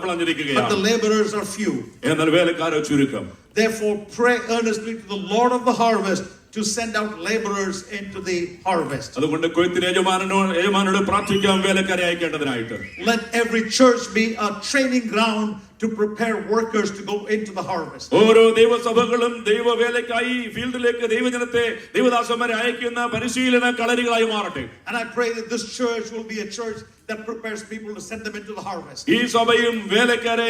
വിളഞ്ഞിരിക്കുകയാണ്. But the laborers are few. എന്നാൽ വേലക്കാരോ ചുരുക്കം. Therefore pray earnestly to the Lord of the harvest to send out laborers into the harvest. അതുകൊണ്ട് കൊയ്ത്തിന് യജമാനനോട് പ്രാർത്ഥിക്കാം വേലക്കാരെ അയക്കേണ്ടതിനായിട്ട്. Let every church be a training ground to prepare workers to go into the harvest. ഓരോ ദൈവസഭകളും ദൈവവേലയ്ക്കായി ഫീൽഡിലേക്ക് ദൈവജനത്തെ ദൈവദാസന്മാരെ അയക്കുന്ന പരിശീലന കളരികളായി മാറട്ടെ. And I pray that this church will be a church that prepares people to send them into the harvest. ഈ സഭയും വേലക്കാരെ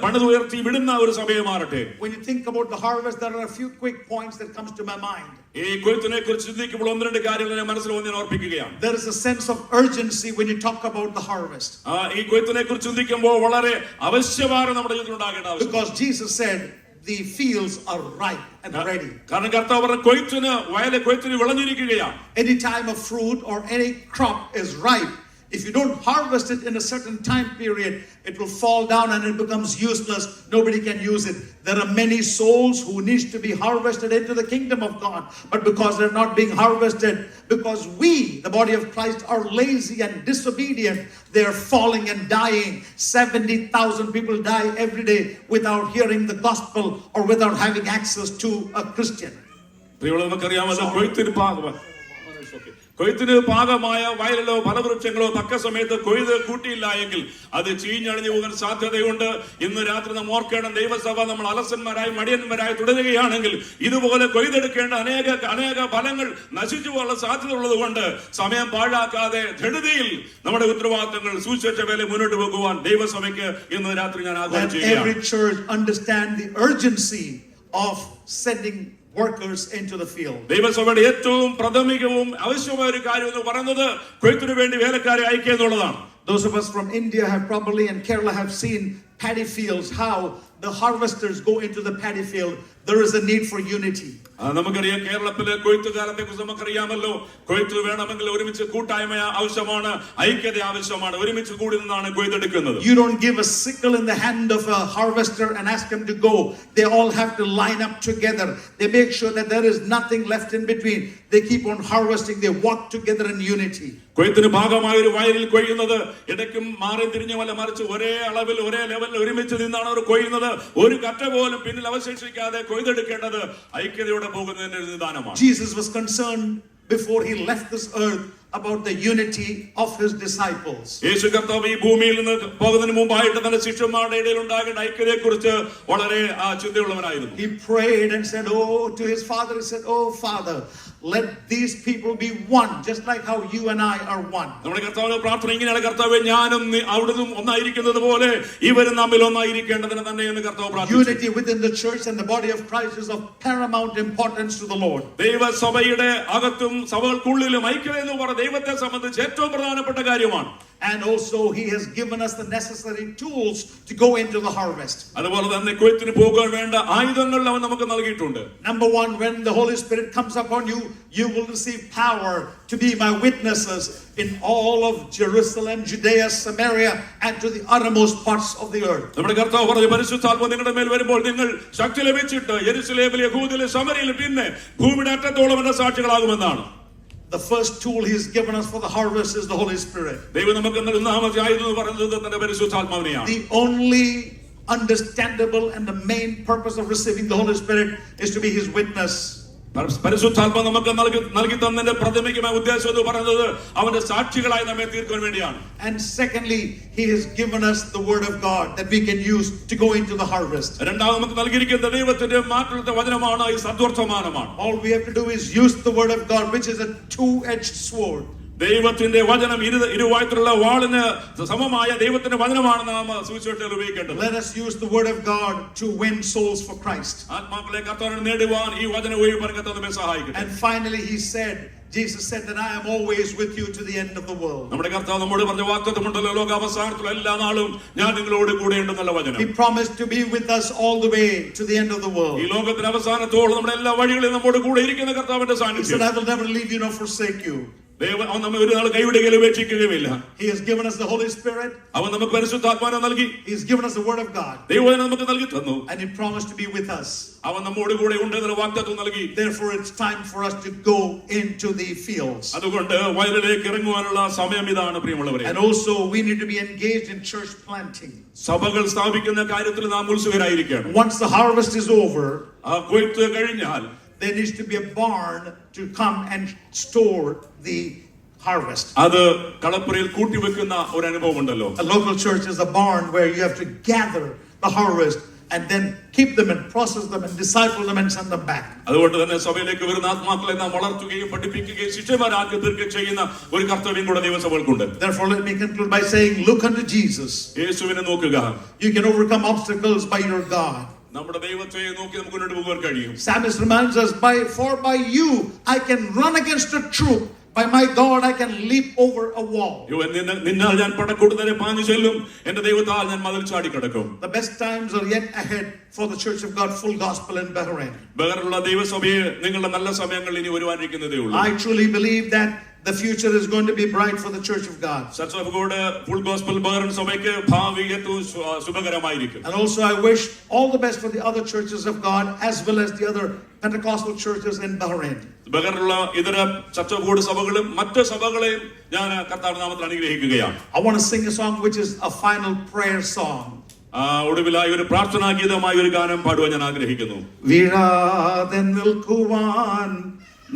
പണിത് ഉയർത്തി വിടുന്ന ഒരു സഭയെ മാറട്ടെ. When you think about the harvest, there are a few quick points that comes to my mind. ഈ കൊയ്ത്തിനെ കുറിച്ച് ചിന്തിക്കുമ്പോൾ ഒന്ന് രണ്ട് കാര്യങ്ങൾ ഞാൻ മനസ്സിൽ വന്ന് ഓർപ്പിക്കുകയാണ്. There is a sense of urgency when you talk about the harvest. ഈ കൊയ്ത്തിനെ കുറിച്ച് ചിന്തിക്കുമ്പോൾ വളരെ അവശ്യമാണ് നമ്മുടെ ജീവിതത്തിൽ ഉണ്ടാകേണ്ട ആവശ്യം. Because Jesus said the fields are ripe and ready. കാരണം കർത്താവ് പറഞ്ഞ കൊയ്ത്തിന് വിളഞ്ഞിരിക്കുകയാണ്. Any time a fruit or any crop is ripe, if you don't harvest it in a certain time period, it will fall down and it becomes useless. Nobody can use it. There are many souls who need to be harvested into the kingdom of God. But because they're not being harvested, because we, the body of Christ, are lazy and disobedient, they are falling and dying. 70,000 people die every day without hearing the gospel or without having access to a Christian. കൊയ്ത്തിന് പാകമായ വയലിലോ ഫലവൃക്ഷങ്ങളോ തക്ക സമയത്ത് കൊയ്ത് കൂട്ടിയില്ല എങ്കിൽ അത് ചീഞ്ഞണിഞ്ഞു പോകാൻ സാധ്യതയുണ്ട്. ഇന്ന് രാത്രി നാം ഓർക്കണം, ദൈവസഭ നമ്മൾ അലസന്മാരായി മടിയന്മാരായി തുടരുകയാണെങ്കിൽ ഇതുപോലെ കൊയ്തെടുക്കേണ്ട അനേക ഫലങ്ങൾ നശിച്ചു പോകാനുള്ള സാധ്യത ഉള്ളത് കൊണ്ട് സമയം പാഴാക്കാതെ ധൃതിയിൽ നമ്മുടെ ഉത്തരവാദിത്തങ്ങൾ സുവിശേഷ വേല മുന്നോട്ട് പോകുവാൻ ദൈവസഭയ്ക്ക് ഇന്ന് രാത്രി ഞാൻ ആഹ്വാനം ചെയ്യുകയാണ്. Every church understand the urgency of sending workers into the field. ദൈവസഭയുടെ ഏറ്റവും പ്രാഥമികവും ആവശ്യമായ ഒരു കാര്യം എന്ന് പറയുന്നത് കൊയ്ത്തിനു വേണ്ടി വേലക്കാരെ അയക്കുക എന്നുള്ളതാണ്. Those of us from India have probably and Kerala have seen paddy fields, how the harvesters go into the paddy field. There is a need for unity. നമുക്കറിയാം, കേരളത്തിലെ കൊയ്ത്ത് കാലത്തെ കുറിച്ച് നമുക്കറിയാമല്ലോ. കൊയ്ത്ത് വേണമെങ്കിൽ ഒരുമിച്ച് കൂട്ടായ്മ ആവശ്യമാണ്, ഐക്യത ആവശ്യമാണ്. ഒരുമിച്ച് കൂടി നിന്നാണ് കൊയ്തെടുക്കുന്നത്. You don't give a sickle in the hand of a harvester and ask him to go. They all have to line up together. They make sure that there is nothing left in between. They keep on harvesting. They walk together in unity. കൊയ്ത്തിന് ഭാഗമായ ഒരു വയലിൽ കൊയ്യുന്നത് ഇടയ്ക്കും മാറി തിരിഞ്ഞുമല്ല, മറിച്ച് ഒരേ അളവിൽ ഒരേ ലെവലിൽ ഒരുമിച്ച് നിന്നാണ് അവർ കൊയ്യുന്നത്. ഒരു കറ്റ പോലും പിന്നിൽ അവശേഷിക്കാതെ കൊയ്തെടുക്കേണ്ടത് ഐക്യതയോടെ പോകുന്നതിന്റെ ഒരു നിദാനമാണ്. Jesus was concerned before he left this earth about the unity of his disciples. യേശു കർത്താവ് ഈ ഭൂമിയിൽ നിന്ന് പോകുന്നതിന് മുമ്പായിട്ട് തന്റെ ശിഷ്യന്മാരുടെ ഇടയിൽ ഉണ്ടാകേണ്ട ഐക്യതയെക്കുറിച്ച് വളരെ ചിന്തയുള്ളവനായിരുന്നു. He prayed and said, to his father, he said, "Oh Father, let these people be one, just like how you and I are one." നമ്മുടെ കർത്താവിന്റെ പ്രാർത്ഥന ഇങ്ങനെയാണ്, കർത്താവേ ഞാനും അവിടുന്ന് ഒന്നായിരിക്കുന്നത് പോലെ ഇവരും തമ്മിൽ ഒന്നായിരിക്കേണ്ടതിന് തന്നെ എന്ന് കർത്താവ് പ്രാർത്ഥിച്ചു. Unity within the church and the body of Christ is of paramount importance to the Lord. ദൈവസഭയുടെ അകത്തും സഭകൾക്കുള്ളിലും ഐക്യത എന്ന് പറയുന്നത് ദൈവത്തെ സംബന്ധിച്ച് ഏറ്റവും പ്രധാനപ്പെട്ട കാര്യമാണ്. And also he has given us the necessary tools to go into the harvest. അതുപോലെ തന്നെ കൊയ്ത്തിന് പോകാൻ വേണ്ട ആയുധങ്ങൾ അവൻ നമുക്ക് നൽകിയിട്ടുണ്ട്. Number one, when the Holy Spirit comes upon you, you will receive power to be my witnesses in all of Jerusalem, Judea, Samaria, and to the uttermost parts of the earth. നമ്മുടെ കർത്താവ് പറഞ്ഞു, പരിശുദ്ധാത്മാവ് നിങ്ങളുടെ മേൽ വരുമ്പോൾ നിങ്ങൾ ശക്തി ലഭിച്ചിട്ട് യെരുശലേമിലെ യഹൂദയിലെ സമരയിലെ പിന്നെ ഭൂമിയുടെ അറ്റത്തോളം എന്റെ സാക്ഷികളാകുമെന്നാണ്. The first tool he has given us for the harvest is the Holy Spirit. ദൈവം നമുക്ക് ഒന്നാമത്തെ ആയുധം എന്ന് പറയുന്നത് തന്റെ പരിശുദ്ധാത്മാവിനെയാണ്. The only understandable and the main purpose of receiving the Holy Spirit is to be his witness. പരിശുദ്ധാത്മ നമുക്ക് നൽകി തന്നതിന്റെ പ്രാഥമികമായ ഉദ്ദേശം എന്ന് പറയുന്നത് അവന്റെ സാക്ഷികളായി നമ്മെ തീർക്കാൻ വേണ്ടിയാണ്. And secondly, he has given us the word of God that we can use to go into the harvest. രണ്ടാമത് നമുക്ക് നൽകിയിരിക്കുന്ന ദൈവത്തിന്റെ മാറ്റത്തെ വചനമാണ്, ഈ സദ്വർത്തമാനമാണ്. All we have to do is use the word of God, which is a two-edged sword. ദൈവത്തിന്റെ വചനം ഇരുവായിട്ടുള്ള വാളിന് സമമായ ദൈവത്തിന്റെ വചനമാണ് നാം സുവിശേഷത്തിൽ ഉപയോഗിക്കേണ്ടത്. Let us use the word of God to win souls for Christ. ആത്മാക്കളെ കർത്താവിനെ നേടുവാൻ ഈ വചനം ഉപയോഗിക്കാൻ കർത്താവ് നമ്മെ സഹായിക്കട്ടെ. And finally Jesus said that I am always with you to the end of the world. നമ്മുടെ കർത്താവ് നമ്മോട് പറഞ്ഞ വാഗ്ദത്തമുണ്ടല്ലോ, ലോക അവസാനത്തിലുള്ള എല്ലാ നാളും ഞാൻ നിങ്ങളോട് കൂടെ ഉണ്ടെന്നുള്ള വചനം. He promised to be with us all the way to the end of the world. ഈ ലോകത്തിന്റെ അവസാനത്തോളം നമ്മുടെ എല്ലാ വഴികളിലും നമ്മോട് കൂടെ ഇരിക്കുന്ന കർത്താവിന്റെ He സാന്നിധ്യം. said, I will never leave you nor forsake you. അവൻ നമ്മെ ഒരു നാൾ കൈവിടുകയില്ല, ഉപേക്ഷിക്കുകയുമില്ല. He has given us the Holy Spirit. അവൻ നമുക്ക് പരിശുദ്ധാത്മാവിനെ നൽകി. He has given us the word of God. ദൈവവചനം നമുക്ക് നൽകി തന്നു. And he promised to be with us. അവൻ നമ്മോട് കൂടെ ഉണ്ട് എന്നുള്ള വാഗ്ദത്തം നൽകി. Therefore it's time for us to go into the fields. അതുകൊണ്ട് വയലിലേക്ക് ഇറങ്ങുവാനുള്ള സമയം ഇതാണ് പ്രിയമുള്ളവരെ. And also we need to be engaged in church planting. സഭകൾ സ്ഥാപിക്കുന്ന കാര്യത്തിൽ നാം ഉത്സുകരായിരിക്കണം. Once the harvest is over, കൊയ്ത്ത് കഴിഞ്ഞാൽ there needs to be a barn to come and store the harvest. അത് കളപ്പുരയിൽ കൂട്ടിവെക്കുന്ന ഒരു അനുഭവം ഉണ്ടല്ലോ. A local church is a barn where you have to gather the harvest and then keep them and process them and disciple them and send them back. അതുകൊണ്ട് തന്നെ സഭയിലേക്ക് വരുന്ന ആത്മാക്കളെ നാം വളർത്തുകയും പഠിപ്പിക്കുകയും ശിഷ്യന്മാരാക്കി തീർക്കുകയും ചെയ്യുന്ന ഒരു കർത്തവ്യം കൂടെ ദൈവസഭകൾക്കുണ്ട്. Therefore let me conclude by saying, look unto Jesus. യേശുവിനെ നോക്കുക. You can overcome obstacles by your God. നമ്മുടെ ദൈവത്തെ നോക്കി നമുക്ക് മുന്നോട്ട് പോകാൻ കഴിയും. Psalmist reminds us, for by you I can run against a troop. By my God I can leap over a wall. നിന്നാൽ ഞാൻ പടക്കൂട്ടത്തിനെ പാഞ്ഞു ചെല്ലും, എന്റെ ദൈവത്താൽ ഞാൻ മതിൽ ചാടി കടക്കും. The best times are yet ahead for the Church of God Full Gospel in Bahrain. ബഹറിലുള്ള ദൈവസഭയെ നിങ്ങളുടെ നല്ല സമയങ്ങൾ ഇനി വരുവാനിരിക്കുന്നതേ ഉള്ളൂ. I truly believe that the future is going to be bright for the Church of God. Church of God Full Gospel Bahrain സഭയ്ക്ക് ഭാവി ഏറ്റവും ശുഭകരമായിരിക്കും. And also I wish all the best for the other churches of God as well as the other Pentecostal churches in Bahrain. ബഹറിലുള്ള ഇതര church of God സഭകളും മറ്റ് സഭകളെയും ഞാൻ കർത്താവിന്റെ നാമത്തിൽ അനുഗ്രഹിക്കുകയാണ്. I want to sing a song which is a final prayer song. ഒടുവിലായി ഒരു പ്രാർത്ഥനാ ഗീതമായ ഒരു ഗാനം പാടുവാൻ ഞാൻ ആഗ്രഹിക്കുന്നു. വീഴാതെ നിൽക്കുവാൻ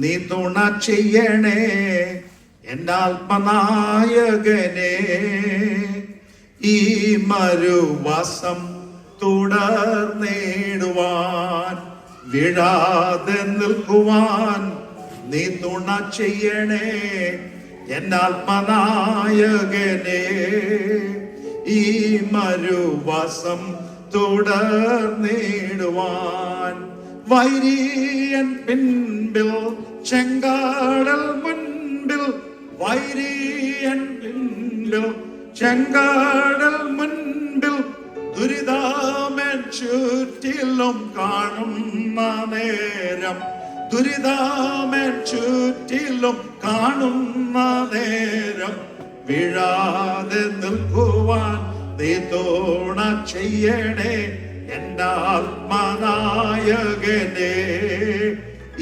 നീ തുണ ചെയ്യണേ എൻ്റെ ആത്മനായകനെ, ഈ മരുവാസം തുടർന്നിടുവാൻ. വീഴാതെ നിൽക്കുവാൻ നീ തുണ ചെയ്യണേ എൻ്റെ ആത്മനായകനെ, ഈ മരുവാസം തുടർന്നിടുവാൻ. വൈരിയൻ പിൻപിൽ ചെങ്കാടൽ മുൻപിൽ, വൈരിയൻ പിൻപിൽ ചെങ്കാടൽ മുൻപിൽ, ദുരിതാമൻ ചുറ്റിലും കാണുന്ന നേരം, ദുരിതാമൻ ചുറ്റിലും കാണുന്ന നേരം, വീഴാതെ നിൽക്കുവാൻ നീ തുണ ചെയ്യണേ എൻ്റെ ആത്മനായകനെ,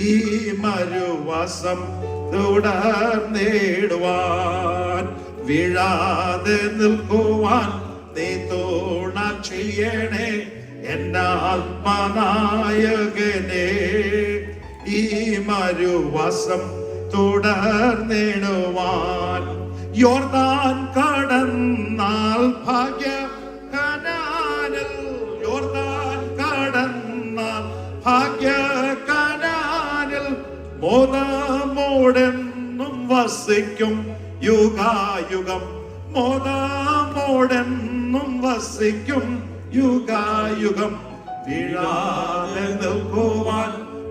ഈ മരുവാസം തുടർന്നിടുവാൻ. വീഴാതെ നിൽക്കുവാൻ നീ തുണ ചെയ്യണേ എൻ്റെ ആത്മനായകനെ, ഈ മരുവാസം തുടർന്നിടുവാൻ. യോർദാൻ കടന്നാൽ ഭാഗ്യ കനാനിൽ, യോർദാൻ കടന്നാൽ ഭാഗ്യ കനാനിൽ, മോദമോടെന്നും വസിക്കും യുഗായുഗം, മോദമോടെന്നും വസിക്കും യുഗായുഗം. വീഴാതെ നിൽക്കുവാൻ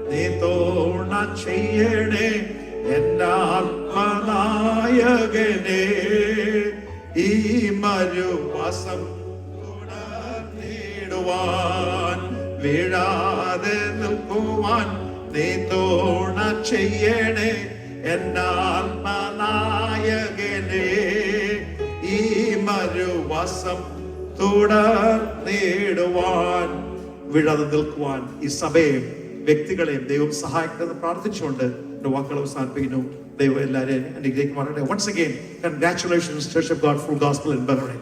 നീ തുണ ചെയ്യണേ എൻ്റെ ആത്മനായകനെ, ഈ മരുവാസം തുടർന്നിടുവാൻ. വീഴാതെ നിൽക്കുവാൻ നീ തുണ ചെയ്യണേ എൻ്റെ ആത്മനായകനെ, ഈ മരുവാസം തുടർന്നിടുവാൻ. വീഴാതെ നിൽക്കുവാൻ ഈ സഭയെയും വ്യക്തികളെയും ദൈവം സഹായിക്കണമെന്ന് പ്രാർത്ഥിച്ചുകൊണ്ട് എന്റെ വാക്കുകൾ അവസാനിപ്പിക്കുന്നു. ദൈവം എല്ലാവരെയും അനുഗ്രഹിക്കുമാറാകട്ടെ. Once again, congratulations, Church of God Full Gospel in Bahrain.